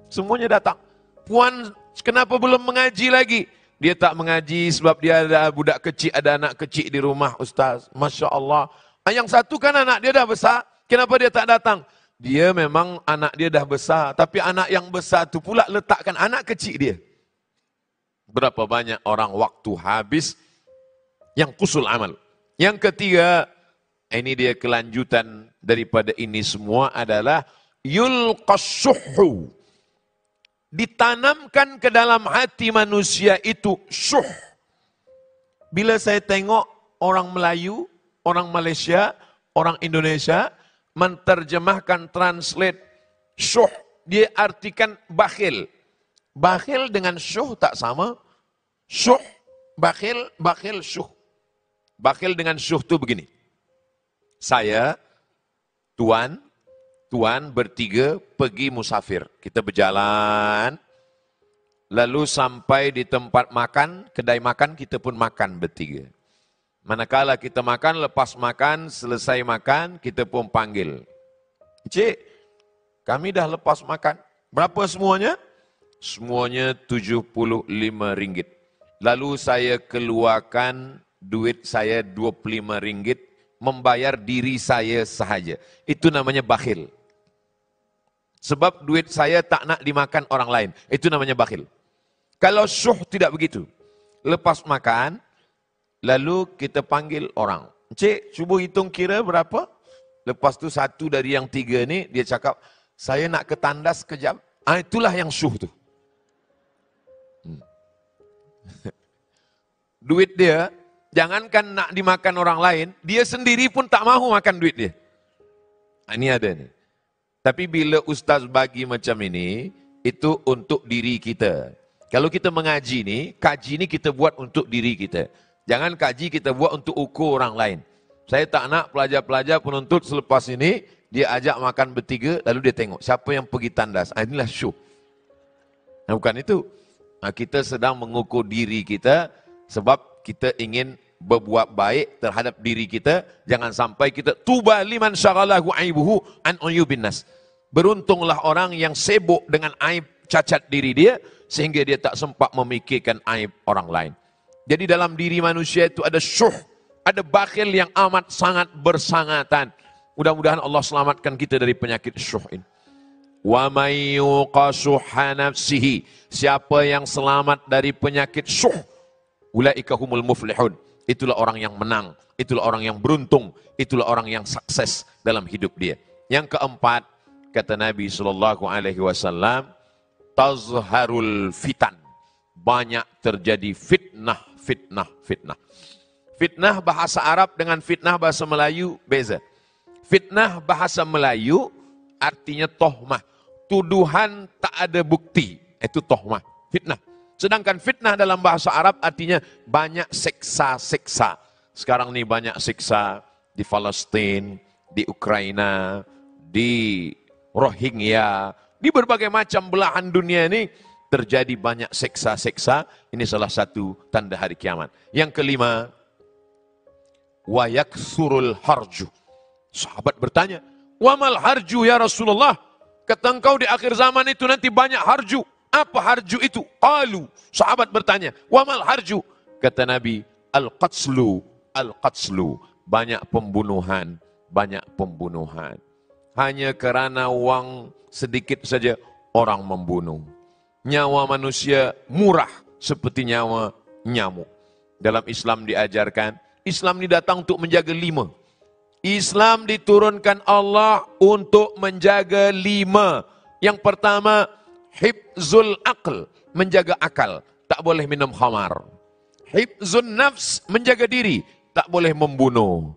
Semuanya datang. Puan kenapa belum mengaji lagi? Dia tak mengaji sebab dia ada budak kecil, ada anak kecil di rumah Ustaz. Masya Allah. Yang satu kan anak dia dah besar, kenapa dia tak datang? Dia memang anak dia dah besar, tapi anak yang besar tu pula letakkan anak kecil dia. Berapa banyak orang waktu habis yang kusul amal. Yang ketiga, ini dia kelanjutan daripada ini semua adalah yulqassuhu. Ditanamkan ke dalam hati manusia itu syuh. Bila saya tengok orang Melayu, orang Malaysia, orang Indonesia menterjemahkan translate syuh, dia artikan bakhil. Bakhil dengan syuh tak sama. Syuh, bakhil, syuh. Bakhil dengan syuh itu begini. Saya, Tuan bertiga pergi musafir. Kita berjalan, lalu sampai di tempat makan, kedai makan, kita pun makan bertiga. Manakala kita makan, lepas makan, selesai makan, kita pun panggil. Cik, kami dah lepas makan. Berapa semuanya? Semuanya RM75. Lalu saya keluarkan duit saya RM25, membayar diri saya sahaja. Itu namanya bakhil. Sebab duit saya tak nak dimakan orang lain. Itu namanya bakhil. Kalau syuh tidak begitu. Lepas makan, lalu kita panggil orang. Cik, cuba hitung kira berapa? Lepas tu satu dari yang tiga ni, dia cakap, saya nak ke tandas kejap. Itulah yang syuh tu. Duit dia, jangankan nak dimakan orang lain, dia sendiri pun tak mahu makan duit dia. Ini ada nih. Tapi bila ustaz bagi macam ini, itu untuk diri kita. Kalau kita mengaji ni, kaji ni kita buat untuk diri kita. Jangan kaji kita buat untuk ukur orang lain. Saya tak nak pelajar-pelajar penuntut selepas ini, dia ajak makan bertiga, lalu dia tengok siapa yang pergi tandas. Inilah syuh. Bukan itu. Kita sedang mengukur diri kita, sebab kita ingin berbuat baik terhadap diri kita. Jangan sampai kita tuba liman syaghalahu aibuhu an uyubin nas. Beruntunglah orang yang sibuk dengan aib cacat diri dia, sehingga dia tak sempat memikirkan aib orang lain. Jadi dalam diri manusia itu ada syuh, ada bakhil yang amat sangat bersangatan. Mudah-mudahan Allah selamatkan kita dari penyakit syuh ini. Wa may yuqa syuhha nafsihi, siapa yang selamat dari penyakit syuh, ulaika humul muflihun, itulah orang yang menang, itulah orang yang beruntung, itulah orang yang sukses dalam hidup dia. Yang keempat, kata Nabi SAW, tazharul fitan, banyak terjadi fitnah. Fitnah bahasa Arab dengan fitnah bahasa Melayu beza. Fitnah bahasa Melayu artinya tohmah, tuduhan tak ada bukti, itu tohmah, fitnah. Sedangkan fitnah dalam bahasa Arab artinya banyak siksa-siksa. Sekarang ini banyak siksa di Palestina, di Ukraina, di Rohingya, di berbagai macam belahan dunia ini terjadi banyak siksa-siksa. Ini salah satu tanda hari kiamat. Yang kelima, wa yaksurul harju. Sahabat bertanya, wa mal harju ya Rasulullah? Kata engkau di akhir zaman itu nanti banyak harju. Apa harju itu? Qalu, sahabat bertanya, wa mal harju? Kata Nabi, al-qatslu, banyak pembunuhan. Hanya kerana uang sedikit saja orang membunuh. Nyawa manusia murah seperti nyawa nyamuk. Dalam Islam diajarkan, Islam ini datang untuk menjaga 5. Islam diturunkan Allah untuk menjaga 5. Yang pertama, hifzul aql, menjaga akal, tak boleh minum khamar. Hifzun nafs, menjaga diri, tak boleh membunuh.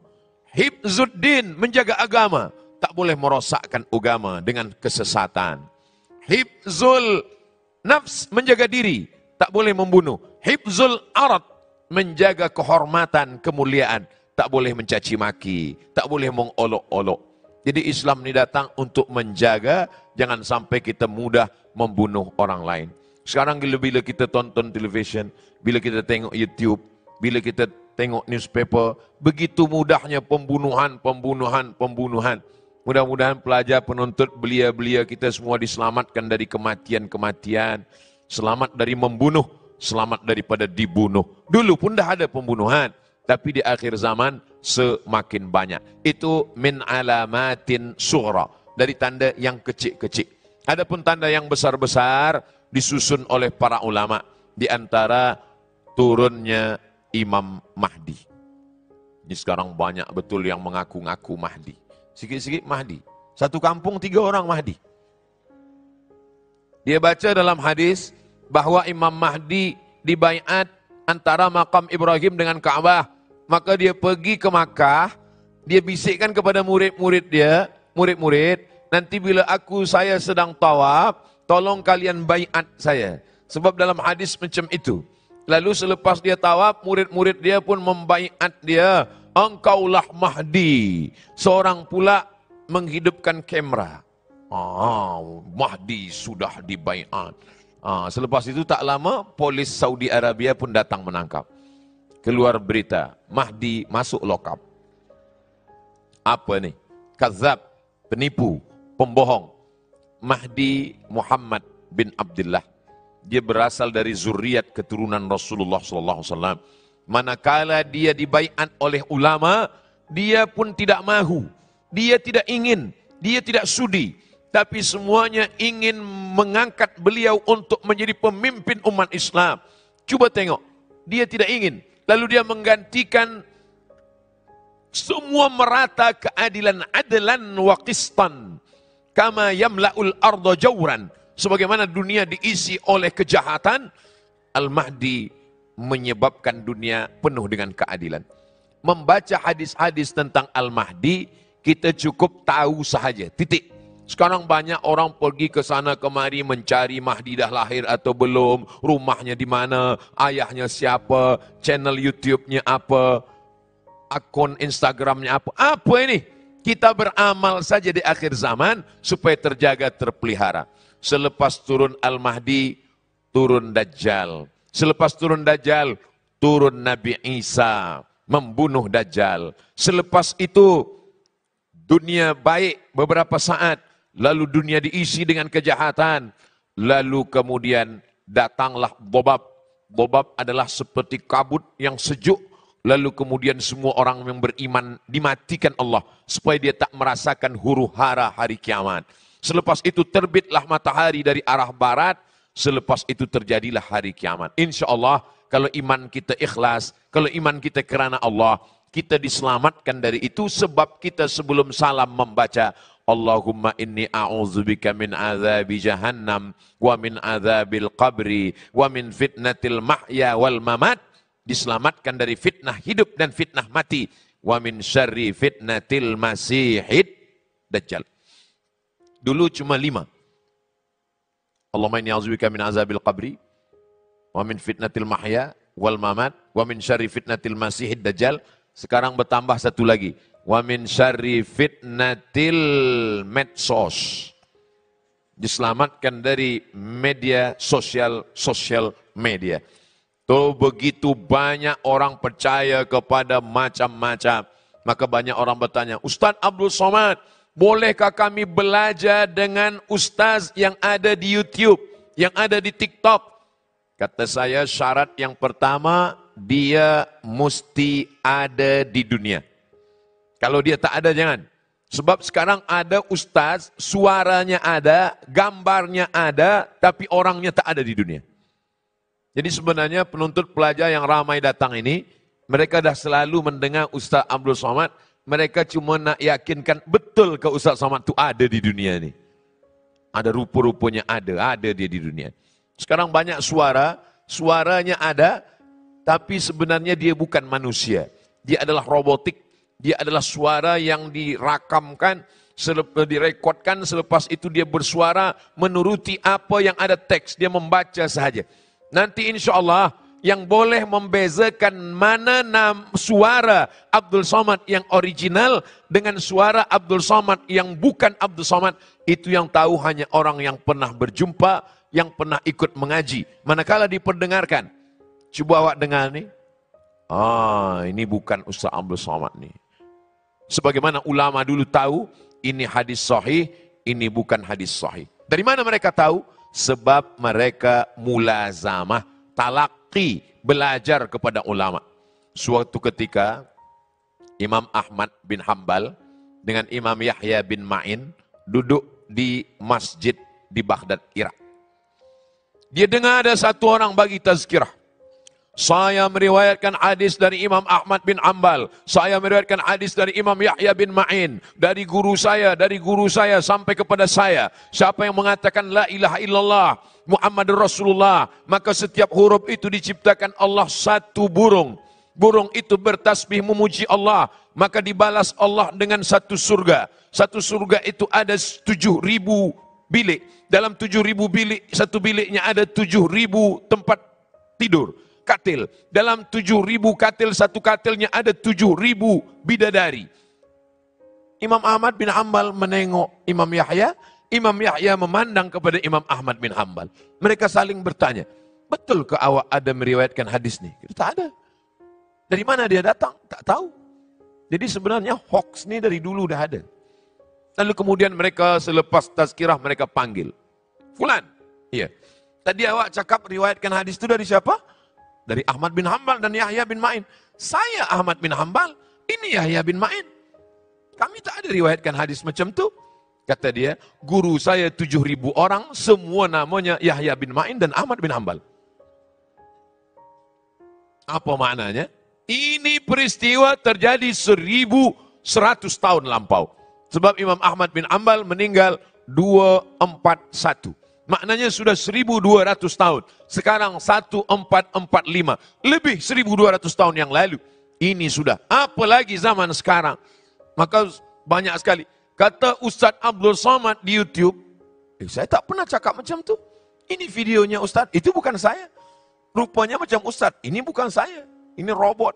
Hifzuddin, menjaga agama, tak boleh merosakkan agama dengan kesesatan. Hifzul nafs, menjaga diri, tak boleh membunuh. Hifzul arad, menjaga kehormatan, kemuliaan, tak boleh mencaci maki, tak boleh mengolok-olok. Jadi Islam ini datang untuk menjaga, jangan sampai kita mudah membunuh orang lain. Sekarang bila kita tonton televisyen, bila kita tengok YouTube, bila kita tengok newspaper, begitu mudahnya pembunuhan. Mudah-mudahan pelajar, penuntut, belia-belia kita semua diselamatkan dari kematian-kematian. Selamat dari membunuh, selamat daripada dibunuh. Dulu pun dah ada pembunuhan, tapi di akhir zaman semakin banyak. Itu min alamatin sughra, dari tanda yang kecil-kecil. Adapun tanda yang besar-besar disusun oleh para ulama, di antara turunnya Imam Mahdi. Ini sekarang banyak betul yang mengaku-ngaku Mahdi. Sikit-sikit Mahdi. Satu kampung 3 orang Mahdi. Dia baca dalam hadis bahwa Imam Mahdi dibaiat antara makam Ibrahim dengan Ka'bah. Maka dia pergi ke Makkah, dia bisikkan kepada murid-murid dia, murid-murid, nanti bila saya sedang tawaf, tolong kalian baiat saya. Sebab dalam hadis macam itu. Lalu selepas dia tawaf, murid-murid dia pun membaiat dia. Engkaulah Mahdi. Seorang pula menghidupkan kamera. Mahdi sudah dibaiat. Selepas itu tak lama, polis Saudi Arabia pun datang menangkap. Keluar berita, Mahdi masuk lokap. Apa nih? Kazab, penipu, pembohong. Mahdi Muhammad bin Abdullah. Dia berasal dari zuriat keturunan Rasulullah SAW. Manakala dia dibaiat oleh ulama, dia pun tidak mahu, dia tidak ingin, dia tidak sudi, tapi semuanya ingin mengangkat beliau untuk menjadi pemimpin umat Islam. Coba tengok, dia tidak ingin, lalu dia menggantikan semua merata keadilan, adlan wa qistan, kama yamla'ul arda jawran. Sebagaimana dunia diisi oleh kejahatan, Al-Mahdi menyebabkan dunia penuh dengan keadilan. Membaca hadis-hadis tentang Al-Mahdi, kita cukup tahu sahaja, titik. Sekarang banyak orang pergi ke sana kemari mencari Mahdi dah lahir atau belum, rumahnya di mana, ayahnya siapa, channel YouTube-nya apa, akun Instagram-nya apa. Apa ini? Kita beramal saja di akhir zaman supaya terjaga, terpelihara. Selepas turun Al-Mahdi, turun Dajjal. Selepas turun Dajjal, turun Nabi Isa, membunuh Dajjal. Selepas itu, dunia baik beberapa saat, lalu dunia diisi dengan kejahatan. Lalu kemudian datanglah Dhobab. Dhobab adalah seperti kabut yang sejuk. Lalu kemudian semua orang yang beriman dimatikan Allah, supaya dia tak merasakan huru hara hari kiamat. Selepas itu terbitlah matahari dari arah barat. Selepas itu terjadilah hari kiamat. Insya Allah, kalau iman kita ikhlas, kalau iman kita kerana Allah, kita diselamatkan dari itu. Sebab kita sebelum salam membaca, Allahumma inni a'udzubika min azabi jahannam, wa min azabil qabri, wa min fitnatil mahya wal mamat. Diselamatkan dari fitnah hidup dan fitnah mati. Wa min syarri fitnatil masihid dajjal. Dulu cuma 5. Allahumma inni a'udzubika min azabil qabri, wa min fitnatil mahya wal mamat, wa min syarri fitnatil masihid dajjal. Sekarang bertambah satu lagi, wa min syarri fitnatil medsos. Diselamatkan dari media sosial media. Tuh begitu banyak orang percaya kepada macam-macam. Maka banyak orang bertanya, Ustaz Abdul Somad, bolehkah kami belajar dengan ustaz yang ada di YouTube, yang ada di TikTok? Kata saya, syarat yang pertama, dia mesti ada di dunia. Kalau dia tak ada, jangan. Sebab sekarang ada ustaz, suaranya ada, gambarnya ada, tapi orangnya tak ada di dunia. Jadi sebenarnya penuntut pelajar yang ramai datang ini, mereka dah selalu mendengar Ustaz Abdul Somad, Mereka cuma nak yakinkan betul ke Ustaz Somad itu ada di dunia ini. Ada rupa-rupanya ada dia di dunia. Sekarang banyak suaranya ada, tapi sebenarnya dia bukan manusia. Dia adalah robotik, dia adalah suara yang dirakamkan, direkodkan, selepas itu dia bersuara menuruti apa yang ada teks, dia membaca sahaja. Nanti insya Allah yang boleh membezakan mana suara Abdul Somad yang original dengan suara Abdul Somad yang bukan Abdul Somad, itu yang tahu hanya orang yang pernah berjumpa, yang pernah ikut mengaji. Manakala diperdengarkan, coba awak dengar nih, ini bukan Ustaz Abdul Somad nih. Sebagaimana ulama dulu tahu, ini hadis sahih, ini bukan hadis sahih. Dari mana mereka tahu? Sebab mereka mulazamah, talaqi, belajar kepada ulama. Suatu ketika Imam Ahmad bin Hanbal dengan Imam Yahya bin Ma'in duduk di masjid di Baghdad, Irak. Dia dengar ada satu orang bagi tazkirah. Saya meriwayatkan hadis dari Imam Ahmad bin Hanbal. Saya meriwayatkan hadis dari Imam Yahya bin Ma'in. Dari guru saya sampai kepada saya. Siapa yang mengatakan la ilaha illallah Muhammadur Rasulullah, maka setiap huruf itu diciptakan Allah satu burung. Burung itu bertasbih memuji Allah, maka dibalas Allah dengan satu surga. Satu surga itu ada 7.000 bilik. Dalam 7.000 bilik, satu biliknya ada 7.000 tempat tidur. Katil. Dalam 7.000 katil, satu katilnya ada 7.000 bidadari. Imam Ahmad bin Hanbal menengok Imam Yahya. Imam Yahya memandang kepada Imam Ahmad bin Hanbal. Mereka saling bertanya, betul ke awak ada meriwayatkan hadis nih? Kita tak ada. Dari mana dia datang? Tak tahu. Jadi sebenarnya hoax nih dari dulu dah ada. Lalu kemudian mereka selepas tazkirah mereka panggil. Fulan. Iya. Tadi awak cakap riwayatkan hadis itu dari siapa? Dari Ahmad bin Hanbal dan Yahya bin Ma'in. Saya Ahmad bin Hanbal, ini Yahya bin Ma'in. Kami tak ada riwayatkan hadis macam tu. Kata dia, guru saya 7.000 orang, semua namanya Yahya bin Ma'in dan Ahmad bin Hanbal. Apa maknanya? Ini peristiwa terjadi 1.100 tahun lampau. Sebab Imam Ahmad bin Hanbal meninggal 241. Maknanya sudah 1.200 tahun. Sekarang 1445. Lebih 1.200 tahun yang lalu. Ini sudah. Apalagi zaman sekarang. Maka banyak sekali. Kata Ustaz Abdul Somad di YouTube. Saya tak pernah cakap macam tu. Ini videonya Ustaz. Itu bukan saya. Rupanya macam Ustaz. Ini bukan saya. Ini robot.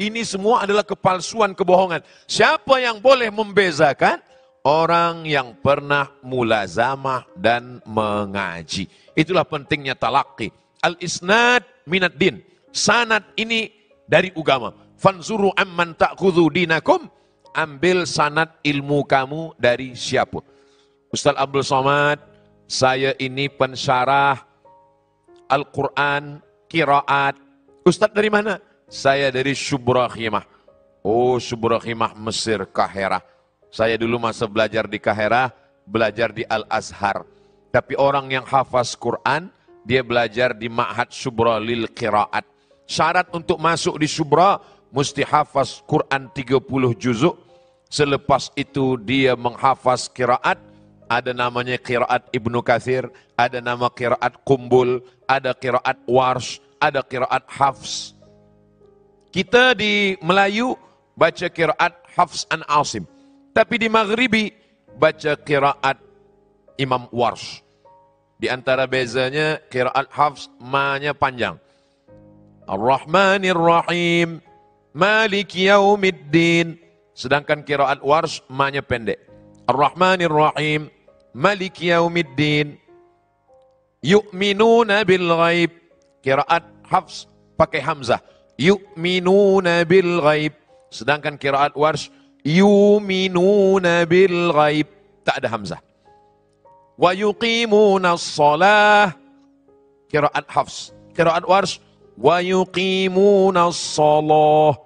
Ini semua adalah kepalsuan, kebohongan. Siapa yang boleh membezakan? Orang yang pernah mulazamah dan mengaji. Itulah pentingnya talaqi. Al-isnad minad din. Sanad ini dari agama. Fanzuru amman ta'khudhu dinakum. Ambil sanad ilmu kamu dari siapa. Ustaz Abdul Somad, saya ini pensyarah Al-Quran, qiraat. Ustaz dari mana? Saya dari Syubrahimah. Oh, Syubrahimah Mesir, Kahirah. Saya dulu masa belajar di Kahirah, belajar di Al-Azhar. Tapi orang yang hafaz Quran, dia belajar di Ma'had Syubra lil Qiraat. Syarat untuk masuk di Syubra, mesti hafaz Quran 30 juzuk. Selepas itu dia menghafaz qiraat. Ada namanya qiraat Ibnu Katsir, ada nama qiraat Qumbul, ada qiraat Warsh, ada qiraat Hafs. Kita di Melayu baca qiraat Hafs an Asim. Tapi di Maghribi baca qiraat Imam Warsh. Di antara bezanya qiraat Hafs ma-nya panjang. Ar-Rahmanir Rahim, Maliki Yaumiddin. Sedangkan qiraat Warsh ma-nya pendek. Ar-Rahmanir Rahim, Maliki Yaumiddin. Yu'minuna bil ghaib. Qiraat Hafs pakai hamzah. Yu'minuna bil ghaib. Sedangkan qiraat Warsh yu'minuna bil ghaib. Tak ada hamzah. Wa yuqimuna as-salah. Qiraat Hafs. Qiraat Warsh wa yuqimuna as-salah.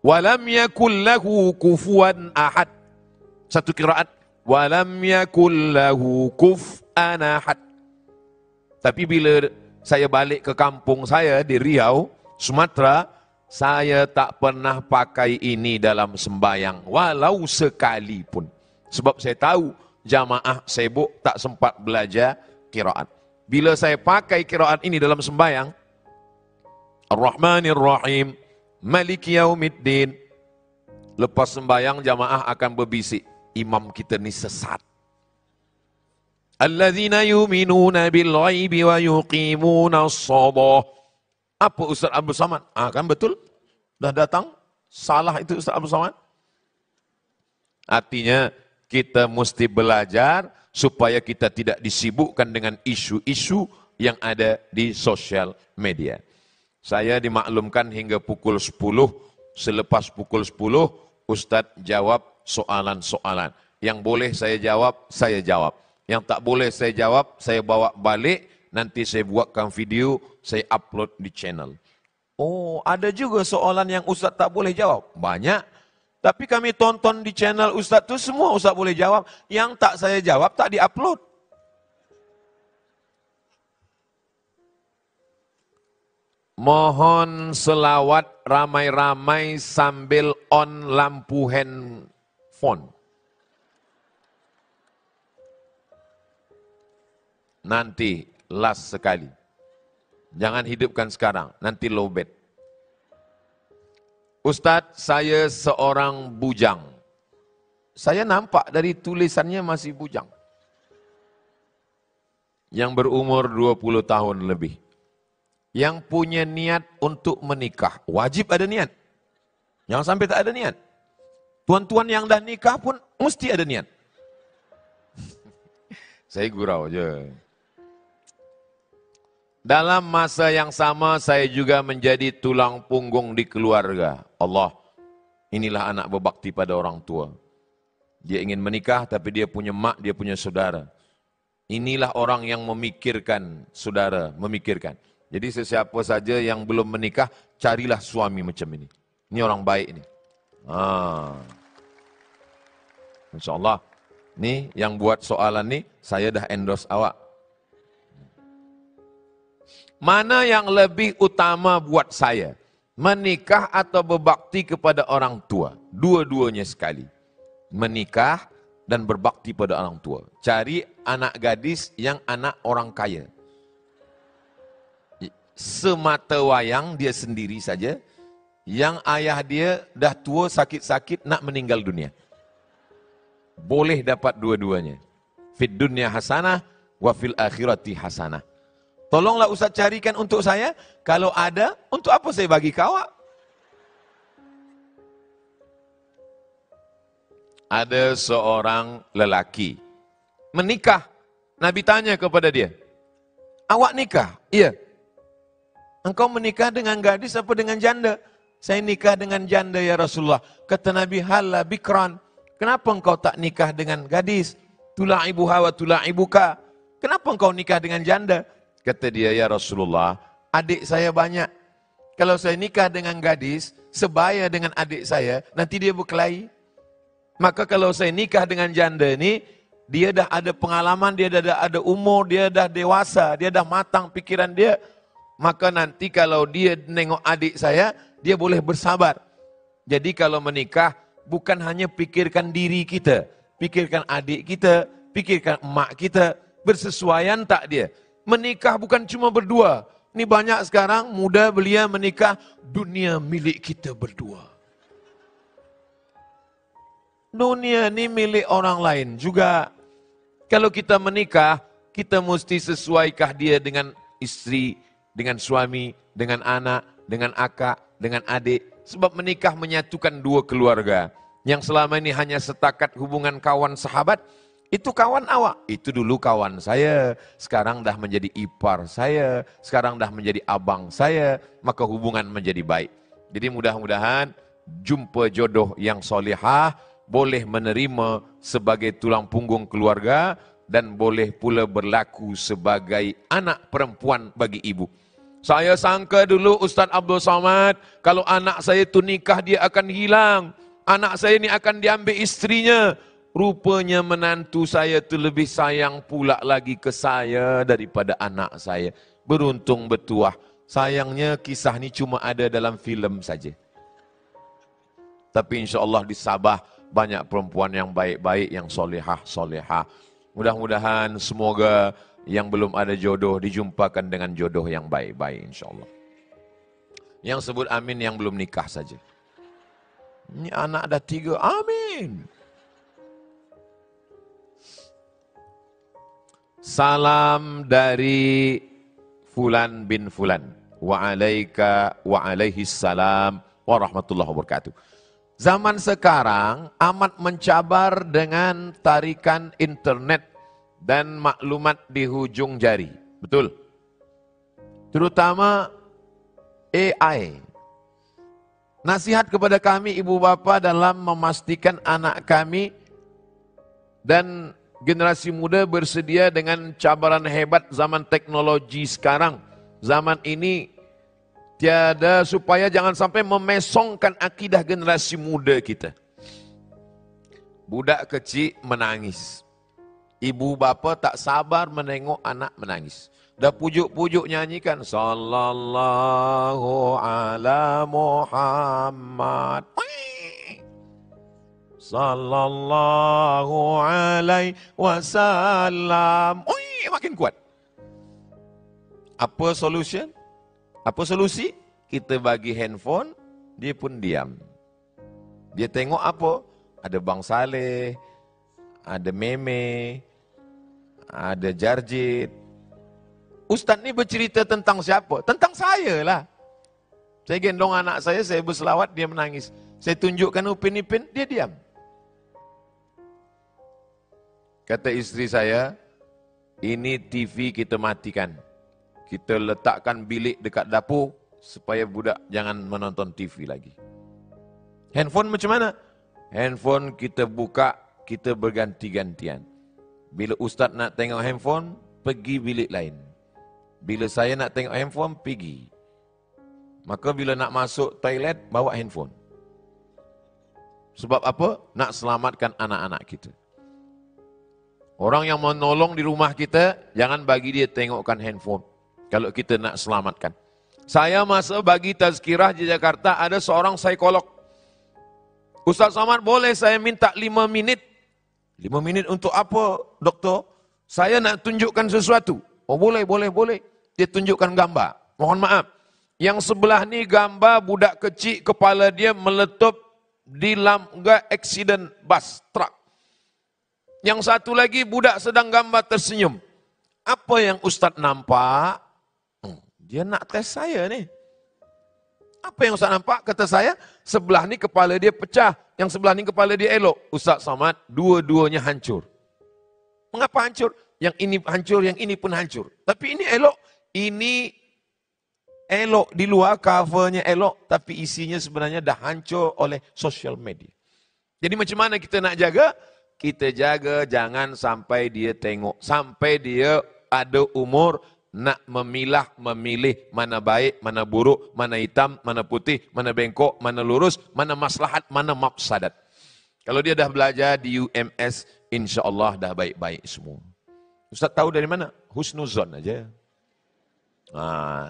Wa lam yakul lahu kufuwan ahad. Satu qiraat wa lam yakul lahu kufuwan ahad. Tapi bila saya balik ke kampung saya di Riau, Sumatera, saya tak pernah pakai ini dalam sembahyang, walau sekalipun. Sebab saya tahu jamaah sibuk tak sempat belajar qiraat. Bila saya pakai qiraat ini dalam sembahyang, Ar-Rahmanir Rahim, Maliki Yaumiddin, lepas sembahyang jamaah akan berbisik, imam kita ni sesat. Alladzina yu'minuna bil ghaibi wa yuqimuna as-shalah. Apa Ustaz Abdul Samad? Kan betul. Dah datang. Salah itu Ustaz Abdul Samad. Artinya kita mesti belajar supaya kita tidak disibukkan dengan isu-isu yang ada di sosial media. Saya dimaklumkan hingga pukul 10. Selepas pukul 10, Ustaz jawab soalan-soalan. Yang boleh saya jawab, saya jawab. Yang tak boleh saya jawab, saya bawa balik. Nanti saya buatkan video, saya upload di channel. Oh, ada juga soalan yang Ustaz tak boleh jawab. Banyak. Tapi kami tonton di channel Ustaz tu semua Ustaz boleh jawab. Yang tak saya jawab tak di-upload. Mohon selawat ramai-ramai sambil on lampu handphone. Nanti last sekali. Jangan hidupkan sekarang, nanti lowbat. Ustadz, saya seorang bujang. Saya nampak dari tulisannya masih bujang. Yang berumur 20 tahun lebih. Yang punya niat untuk menikah. Wajib ada niat. Jangan sampai tak ada niat. Tuan-tuan yang dah nikah pun mesti ada niat. Saya gurau je. Dalam masa yang sama saya juga menjadi tulang punggung di keluarga. Allah, inilah anak berbakti pada orang tua. Dia ingin menikah tapi dia punya mak, dia punya saudara. Inilah orang yang memikirkan saudara, memikirkan. Jadi sesiapa saja yang belum menikah, carilah suami macam ini. Ini orang baik ini. InsyaAllah. Nih yang buat soalan nih, saya dah endorse awak. Mana yang lebih utama buat saya? Menikah atau berbakti kepada orang tua? Dua-duanya sekali. Menikah dan berbakti pada orang tua. Cari anak gadis yang anak orang kaya. Semata wayang dia sendiri saja. Yang ayah dia dah tua sakit-sakit nak meninggal dunia. Boleh dapat dua-duanya. Fid dunya hasanah wa fil akhirati hasanah. Tolonglah Ustaz carikan untuk saya. Kalau ada, untuk apa saya bagi kau? Ada seorang lelaki menikah. Nabi tanya kepada dia, awak nikah? Iya. Engkau menikah dengan gadis apa dengan janda? Saya nikah dengan janda ya Rasulullah. Kata Nabi, halla bikran. Kenapa engkau tak nikah dengan gadis? Tula'ibuha wa tula'ibuka. Kenapa engkau nikah dengan janda? Kata dia, ya Rasulullah, adik saya banyak. Kalau saya nikah dengan gadis, sebaya dengan adik saya, nanti dia berkelahi. Maka kalau saya nikah dengan janda ini, dia dah ada pengalaman, dia dah ada umur, dia dah dewasa, dia dah matang pikiran dia. Maka nanti kalau dia nengok adik saya, dia boleh bersabar. Jadi kalau menikah, bukan hanya pikirkan diri kita, pikirkan adik kita, pikirkan emak kita, bersesuaian tak dia? Menikah bukan cuma berdua. Ini banyak sekarang muda belia menikah, dunia milik kita berdua. Dunia ini milik orang lain juga. Kalau kita menikah, kita mesti sesuaikah dia dengan istri, dengan suami, dengan anak, dengan akak, dengan adik. Sebab menikah menyatukan dua keluarga. Yang selama ini hanya setakat hubungan kawan sahabat, itu kawan awak, itu dulu kawan saya, sekarang dah menjadi ipar saya, sekarang dah menjadi abang saya, maka hubungan menjadi baik. Jadi mudah-mudahan jumpa jodoh yang solihah, boleh menerima sebagai tulang punggung keluarga, dan boleh pula berlaku sebagai anak perempuan bagi ibu. Saya sangka dulu Ustaz Abdul Samad, kalau anak saya tu nikah dia akan hilang, anak saya ni akan diambil istrinya. Rupanya menantu saya tu lebih sayang pula lagi ke saya daripada anak saya. Beruntung bertuah, Sayangnya kisah ini cuma ada dalam film saja. Tapi insya Allah di Sabah banyak perempuan yang baik-baik, yang solehah. Mudah-mudahan semoga yang belum ada jodoh dijumpakan dengan jodoh yang baik-baik insya Allah. Yang sebut amin yang belum nikah saja. Ini anak dah 3, amin. Salam dari Fulan bin Fulan. Wa alaika wa alaihi salam warahmatullahi wabarakatuh. Zaman sekarang amat mencabar dengan tarikan internet dan maklumat di hujung jari. Betul? Terutama AI. Nasihat kepada kami ibu bapa dalam memastikan anak kami dan generasi muda bersedia dengan cabaran hebat zaman teknologi sekarang. Zaman ini tiada, supaya jangan sampai memesongkan akidah generasi muda kita. Budak kecil menangis. Ibu bapa tak sabar menengok anak menangis. Dah pujuk-pujuk nyanyikan. Sallallahu ala Muhammad. Sallallahu alaihi wasallam. Makin kuat. Apa solution? Apa solusi? Kita bagi handphone, dia pun diam. Dia tengok apa? Ada Bang Saleh, ada Meme, ada Jarjit. Ustaz ni bercerita tentang siapa? Tentang saya lah. Saya gendong anak saya berselawat, dia menangis. Saya tunjukkan Upin Ipin, dia diam. Kata istri saya, ini TV kita matikan. Kita letakkan bilik dekat dapur supaya budak jangan menonton TV lagi. Handphone macam mana? Handphone kita buka, kita berganti-gantian. Bila ustaz nak tengok handphone, pergi bilik lain. Bila saya nak tengok handphone, pergi. Maka bila nak masuk toilet, bawa handphone. Sebab apa? Nak selamatkan anak-anak kita. Orang yang menolong di rumah kita, jangan bagi dia tengokkan handphone. Kalau kita nak selamatkan. Saya masa bagi tazkirah di Jakarta, ada seorang psikolog. Ustaz Somad, boleh saya minta 5 minit? 5 minit untuk apa, doktor? Saya nak tunjukkan sesuatu. Oh boleh. Dia tunjukkan gambar. Mohon maaf. Yang sebelah ni gambar budak kecil, kepala dia meletup di lamga accident bus, truck. Yang satu lagi budak sedang gambar tersenyum. Apa yang Ustaz nampak? Dia nak tes saya ni. Apa yang Ustaz nampak? Kata saya, sebelah ni kepala dia pecah, yang sebelah ni kepala dia elok. Ustaz Somad, dua-duanya hancur. Mengapa hancur? Yang ini hancur, yang ini pun hancur. Tapi ini elok. Ini elok di luar, covernya elok, tapi isinya sebenarnya dah hancur oleh social media. Jadi macam mana kita nak jaga? Kita jaga jangan sampai dia tengok, sampai dia ada umur nak memilih mana baik, mana buruk, mana hitam, mana putih, mana bengkok, mana lurus, mana maslahat, mana mafsadat. Kalau dia dah belajar di UMS, insya Allah dah baik-baik semua. Ustaz tahu dari mana? Husnuzon aja.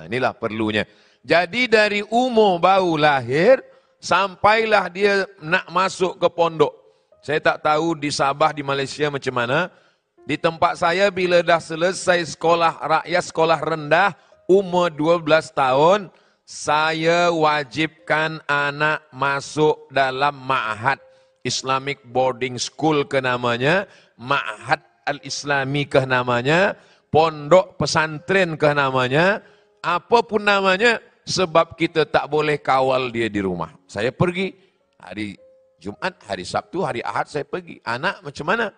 Inilah perlunya. Jadi dari umur baru lahir, sampailah dia nak masuk ke pondok. Saya tak tahu di Sabah, di Malaysia macam mana. Di tempat saya bila dah selesai sekolah rakyat, sekolah rendah, umur 12 tahun, saya wajibkan anak masuk dalam ma'had Islamic Boarding School ke namanya, ma'had al-Islami ke namanya, pondok pesantren ke namanya, apapun namanya, sebab kita tak boleh kawal dia di rumah. Saya pergi hari Jumat, hari Sabtu, hari Ahad saya pergi. Anak macam mana?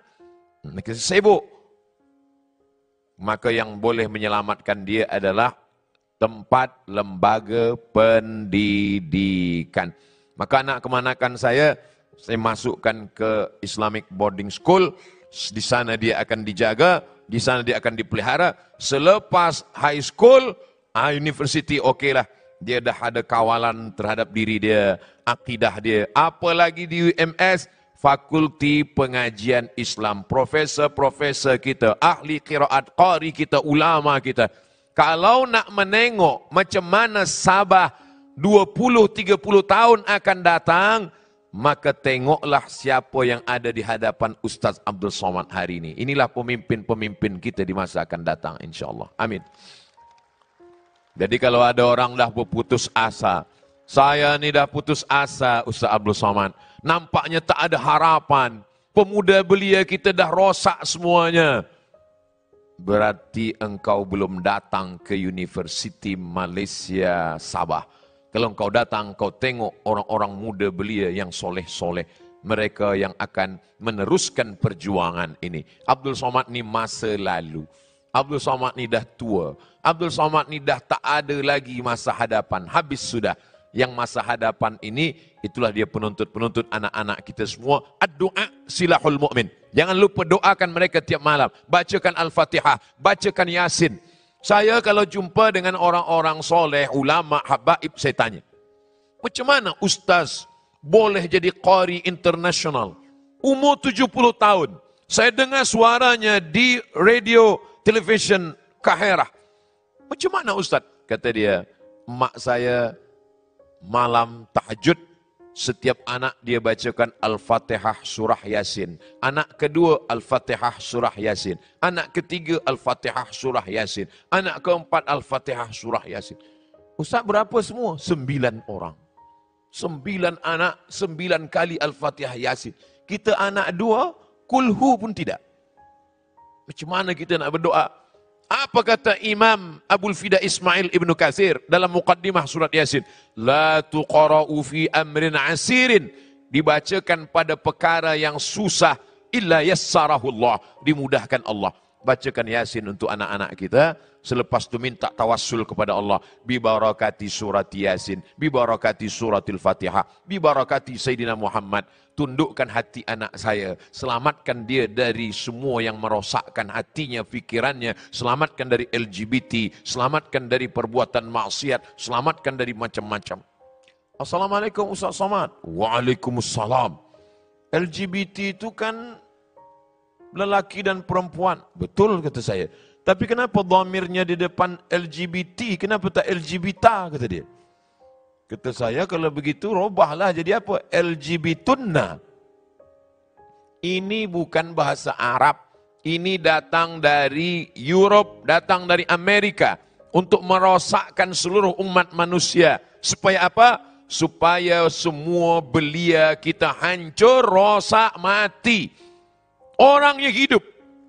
Mereka sibuk. Maka yang boleh menyelamatkan dia adalah tempat lembaga pendidikan. Maka anak kemanakan saya masukkan ke Islamic Boarding School. Di sana dia akan dijaga, di sana dia akan dipelihara. Selepas high school, university okeylah. Dia dah ada kawalan terhadap diri dia, akidah dia. Apalagi di UMS, Fakulti Pengajian Islam. Profesor-profesor kita, ahli qiraat, qari kita, ulama kita. Kalau nak menengok macam mana Sabah 20-30 tahun akan datang, maka tengoklah siapa yang ada di hadapan Ustaz Abdul Somad hari ini. Inilah pemimpin-pemimpin kita di masa akan datang, insyaAllah. Amin. Jadi kalau ada orang dah berputus asa, saya ni dah putus asa Ustaz Abdul Somad, nampaknya tak ada harapan, pemuda belia kita dah rosak semuanya, berarti engkau belum datang ke Universiti Malaysia Sabah. Kalau engkau datang, kau tengok orang-orang muda belia yang soleh-soleh. Mereka yang akan meneruskan perjuangan ini. Abdul Somad ni masa lalu. Abdul Somad ni dah tua. Abdul Somad ni dah tak ada lagi masa hadapan. Habis sudah. Yang masa hadapan ini, itulah dia penuntut-penuntut anak-anak kita semua. Ad-du'a silahul mu'min. Jangan lupa doakan mereka tiap malam. Bacakan Al-Fatihah. Bacakan Yasin. Saya kalau jumpa dengan orang-orang soleh, ulama, habaib, saya tanya, macam mana ustaz boleh jadi qari internasional? Umur 70 tahun. Saya dengar suaranya di radio, television, Kaherah. Macam mana ustaz? Kata dia, mak saya malam tahajud, setiap anak dia bacakan Al-Fatihah surah Yasin. Anak kedua Al-Fatihah surah Yasin. Anak ketiga Al-Fatihah surah Yasin. Anak keempat Al-Fatihah surah Yasin. Ustaz berapa semua? 9 orang. 9 anak, 9 kali Al-Fatihah Yasin. Kita anak 2, kulhu pun tidak. Macam mana kita nak berdoa? Apa kata Imam Abul Fida Ismail Ibn Katsir dalam muqaddimah surat Yasin? La tuqara'u fi amrin asirin. Dibacakan pada perkara yang susah. Illa yassarahullah. Dimudahkan Allah. Bacakan Yasin untuk anak-anak kita. Selepas itu minta tawassul kepada Allah. Bibarakati surat Yasin. Bibarakati suratil Fatihah. Bibarakati Sayyidina Muhammad. Tundukkan hati anak saya. Selamatkan dia dari semua yang merosakkan hatinya, fikirannya. Selamatkan dari LGBT. Selamatkan dari perbuatan maksiat. Selamatkan dari macam-macam. Assalamualaikum Ustaz Somad. Waalaikumsalam. LGBT itu kan lelaki dan perempuan. Betul kata saya. Tapi kenapa dhamirnya di depan LGBT? Kenapa tak LGBT kata dia? Kata saya kalau begitu robahlah jadi apa? LGBtunna. Ini bukan bahasa Arab. Ini datang dari Europe, datang dari Amerika. Untuk merosakkan seluruh umat manusia. Supaya apa? Supaya semua belia kita hancur, rosak, mati. Orangnya hidup.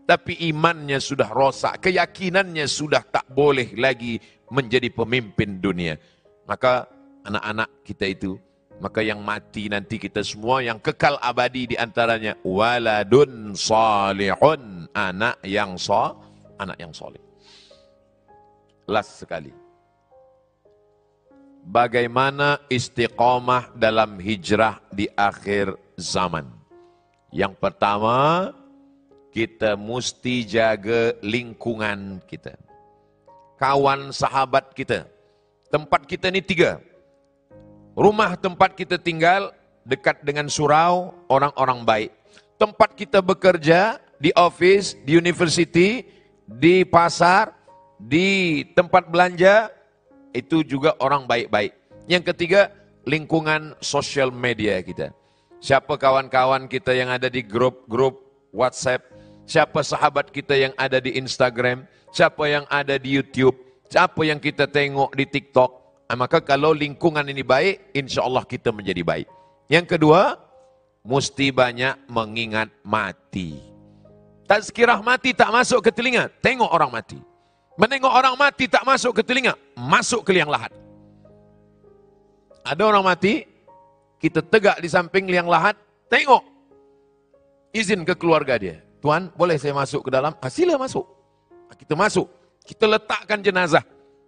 Tapi imannya sudah rosak. Keyakinannya sudah tak boleh lagi menjadi pemimpin dunia. Maka anak-anak kita itu, maka yang mati nanti kita semua, yang kekal abadi di antaranya waladun salihun, anak yang soleh. Last sekali. Bagaimana istiqamah dalam hijrah di akhir zaman? Yang pertama, kita mesti jaga lingkungan kita. Kawan sahabat kita. Tempat kita ni 3. Rumah tempat kita tinggal dekat dengan surau, orang-orang baik. Tempat kita bekerja, di office, di university, di pasar, di tempat belanja, itu juga orang baik-baik. Yang ketiga, lingkungan sosial media kita. Siapa kawan-kawan kita yang ada di grup-grup WhatsApp, siapa sahabat kita yang ada di Instagram, siapa yang ada di YouTube, siapa yang kita tengok di TikTok. Maka kalau lingkungan ini baik, insya Allah kita menjadi baik. Yang kedua, mesti banyak mengingat mati. Tazkirah mati tak masuk ke telinga, tengok orang mati. Menengok orang mati tak masuk ke telinga, masuk ke liang lahat. Ada orang mati, kita tegak di samping liang lahat, tengok. Izin ke keluarga dia. Tuan, boleh saya masuk ke dalam? Sila masuk. Kita masuk, kita letakkan jenazah.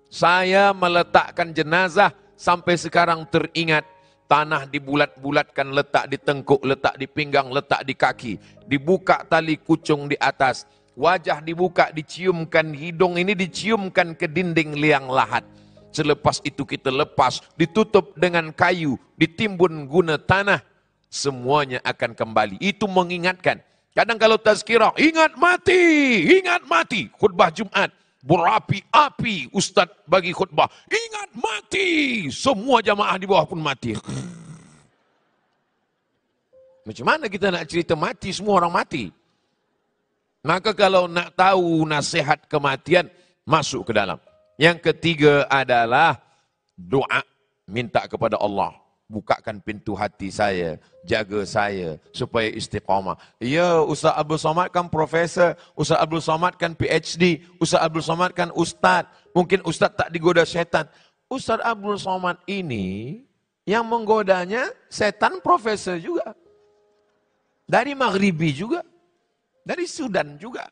Saya meletakkan jenazah sampai sekarang teringat. Tanah dibulat-bulatkan, letak di tengkuk, letak di pinggang, letak di kaki. Dibuka tali kucung di atas. Wajah dibuka, diciumkan, hidung ini diciumkan ke dinding liang lahat. Selepas itu kita lepas, ditutup dengan kayu, ditimbun guna tanah. Semuanya akan kembali. Itu mengingatkan. Kadang kalau tazkirah, ingat mati, ingat mati. Khutbah Jumat. berapi-api. Ustaz bagi khutbah, ingat mati. Semua jamaah di bawah pun mati. Macam mana kita nak cerita mati, semua orang mati? Maka kalau nak tahu nasihat kematian, masuk ke dalam. Yang ketiga adalah doa, minta kepada Allah. Bukakan pintu hati saya, jaga saya supaya istiqamah. Ya, Ustaz Abdul Somad kan profesor, Ustaz Abdul Somad kan PhD, Ustaz Abdul Somad kan ustaz. Mungkin ustaz tak digoda syaitan. Ustaz Abdul Somad ini yang menggodanya setan profesor juga. Dari Maghribi juga. Dari Sudan juga.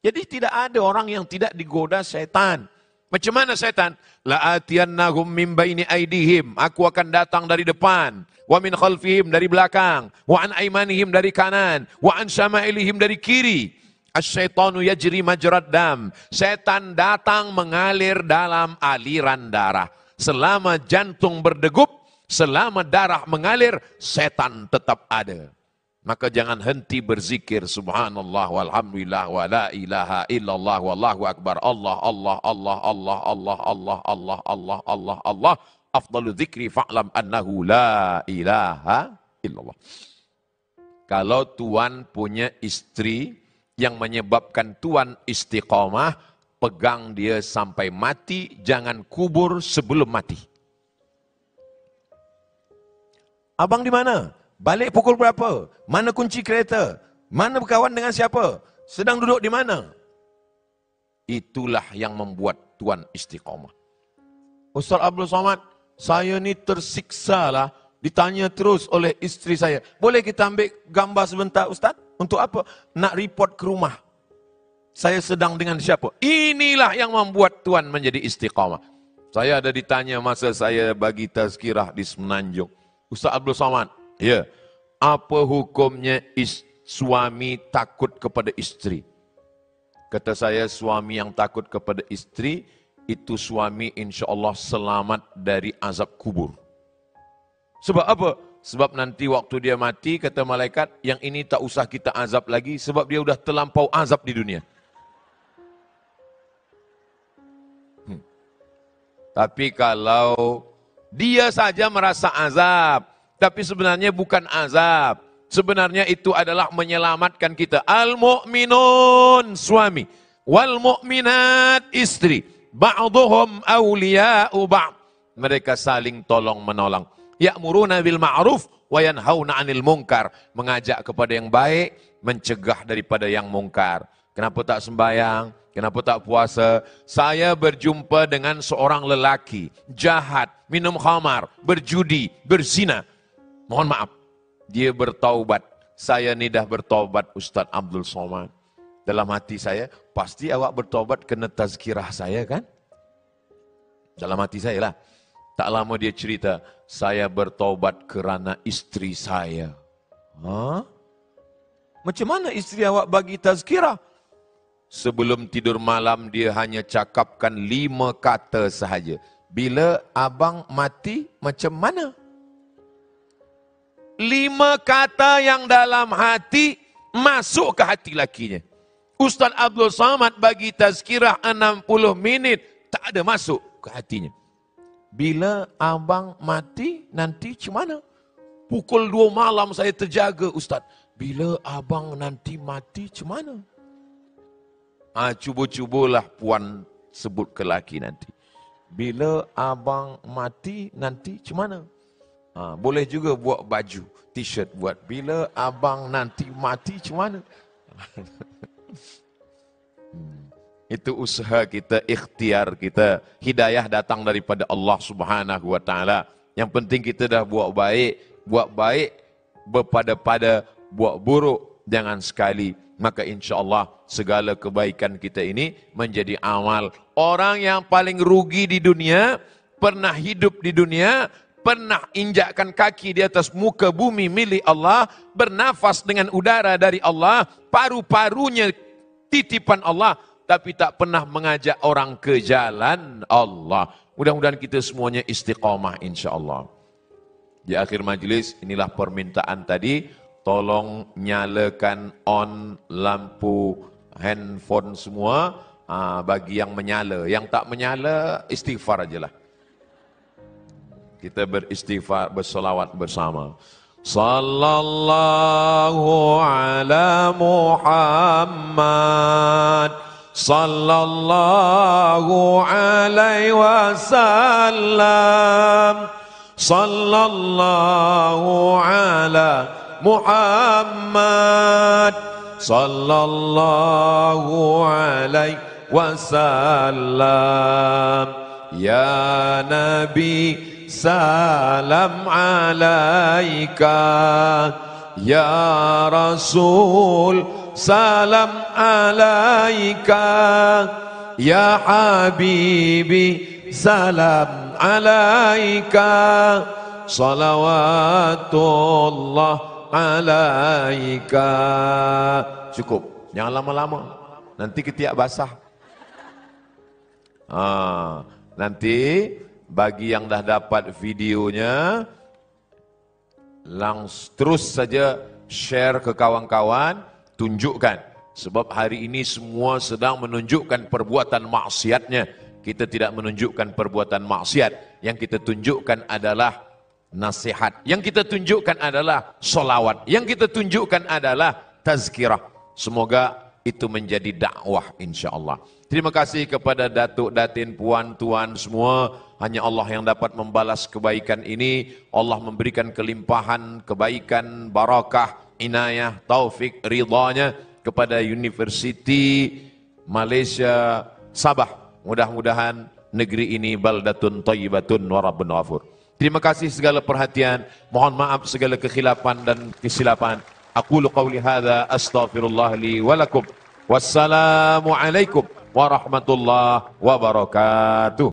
Jadi tidak ada orang yang tidak digoda syaitan. Macam mana syaitan? La'atiyannahum min baini aidihim. Aku akan datang dari depan. Wa min khalfihim, dari belakang. Wa an aimanihim, dari kanan. Wa an syama'ilihim, dari kiri. Asyaitanu yajri majrad dam. Syaitan datang mengalir dalam aliran darah. Selama jantung berdegup, selama darah mengalir, setan tetap ada. Maka jangan henti berzikir subhanallah walhamdulillah wa la ilaha illallah wallahu akbar. Allah Allah Allah Allah Allah Allah Allah Allah Allah Allah. Afdalu dzikri fa'lam annahu la ilaha illallah. Kalau tuan punya istri yang menyebabkan tuan istiqamah, pegang dia sampai mati, jangan kubur sebelum mati. Abang di mana? Balik pukul berapa? Mana kunci kereta? Mana berkawan dengan siapa? Sedang duduk di mana? Itulah yang membuat tuan istiqamah. Ustaz Abdul Somad, saya ni tersiksa lah. Ditanya terus oleh isteri saya. Boleh kita ambil gambar sebentar Ustaz? Untuk apa? Nak report ke rumah. Saya sedang dengan siapa? Inilah yang membuat tuan menjadi istiqamah. Saya ada ditanya masa saya bagi tazkirah di Semenanjung. Ustaz Abdul Somad, ya, apa hukumnya suami takut kepada istri? Kata saya, suami yang takut kepada istri, itu suami insya Allah selamat dari azab kubur. Sebab apa? Sebab nanti waktu dia mati, kata malaikat, yang ini tak usah kita azab lagi, sebab dia sudah terlampau azab di dunia. Tapi kalau dia saja merasa azab, tapi sebenarnya bukan azab. Sebenarnya itu adalah menyelamatkan kita. Al-mu'minun suami. Wal-mu'minat istri. Ba'duhum awliya'u ba'd. Mereka saling tolong menolong. Ya'muruna bil ma'ruf wa yanhauna 'anil munkar. Mengajak kepada yang baik, mencegah daripada yang mungkar. Kenapa tak sembahyang? Kenapa tak puasa? Saya berjumpa dengan seorang lelaki jahat, minum khamar, berjudi, berzina. Mohon maaf, dia bertaubat. Saya ni dah bertaubat Ustaz Abdul Somad. Dalam hati saya, pasti awak bertaubat kena tazkirah saya kan? Dalam hati saya lah. Tak lama dia cerita, saya bertaubat kerana isteri saya. Hah? Macam mana isteri awak bagi tazkirah? Sebelum tidur malam dia hanya cakapkan 5 kata sahaja. Bila abang mati macam mana? 5 kata yang dalam hati masuk ke hati lakinya. Ustaz Abdul Somad bagi tazkirah 60 minit, tak ada masuk ke hatinya. Bila abang mati nanti macam mana? Pukul 2 malam saya terjaga Ustaz. Bila abang nanti mati macam mana? Cuba-cubalah puan sebut ke laki nanti. Bila abang mati nanti macam mana? Boleh juga buat baju, t-shirt buat. Bila abang nanti mati macam mana? Itu usaha kita, ikhtiar kita. Hidayah datang daripada Allah Subhanahu wa taala. Yang penting kita dah buat baik berpada-pada, buat buruk jangan sekali. Maka insya Allah segala kebaikan kita ini menjadi amal. Orang yang paling rugi di dunia, pernah hidup di dunia, pernah injakkan kaki di atas muka bumi milik Allah, bernafas dengan udara dari Allah, paru-parunya titipan Allah, tapi tak pernah mengajak orang ke jalan Allah. Mudah-mudahan kita semuanya istiqamah insya Allah. Di akhir majlis, inilah permintaan tadi, tolong nyalakan on lampu handphone semua. Bagi yang menyala, yang tak menyala istighfar ajalah. Kita beristighfar, bersolawat bersama. Sallallahu ala Muhammad, sallallahu alaihi wasallam, sallallahu ala Muhammad, sallallahu alaihi wasallam. Ya Nabi salam alaika, ya Rasul salam alaika, ya Habibi salam alaika, salawatullah alaika. Cukup, jangan lama-lama, nanti ketiak basah. Nanti bagi yang dah dapat videonya, terus saja share ke kawan-kawan, tunjukkan. Sebab hari ini semua sedang menunjukkan perbuatan maksiatnya. Kita tidak menunjukkan perbuatan maksiat. Yang kita tunjukkan adalah nasihat. Yang kita tunjukkan adalah solawat. Yang kita tunjukkan adalah tazkirah. Semoga itu menjadi dakwah insyaAllah. Terima kasih kepada Datuk, Datin, Puan, Tuan semua. Hanya Allah yang dapat membalas kebaikan ini. Allah memberikan kelimpahan, kebaikan, barakah, inayah, taufik, ridhanya kepada Universiti Malaysia Sabah. Mudah-mudahan negeri ini baldatun thayyibatun wa rabbun ghafur. Terima kasih segala perhatian. Mohon maaf segala kekhilafan dan kesilapan. Aqulu qawli hadza astaghfirullah li wa lakum. Wassalamu alaikum warahmatullahi wabarakatuh.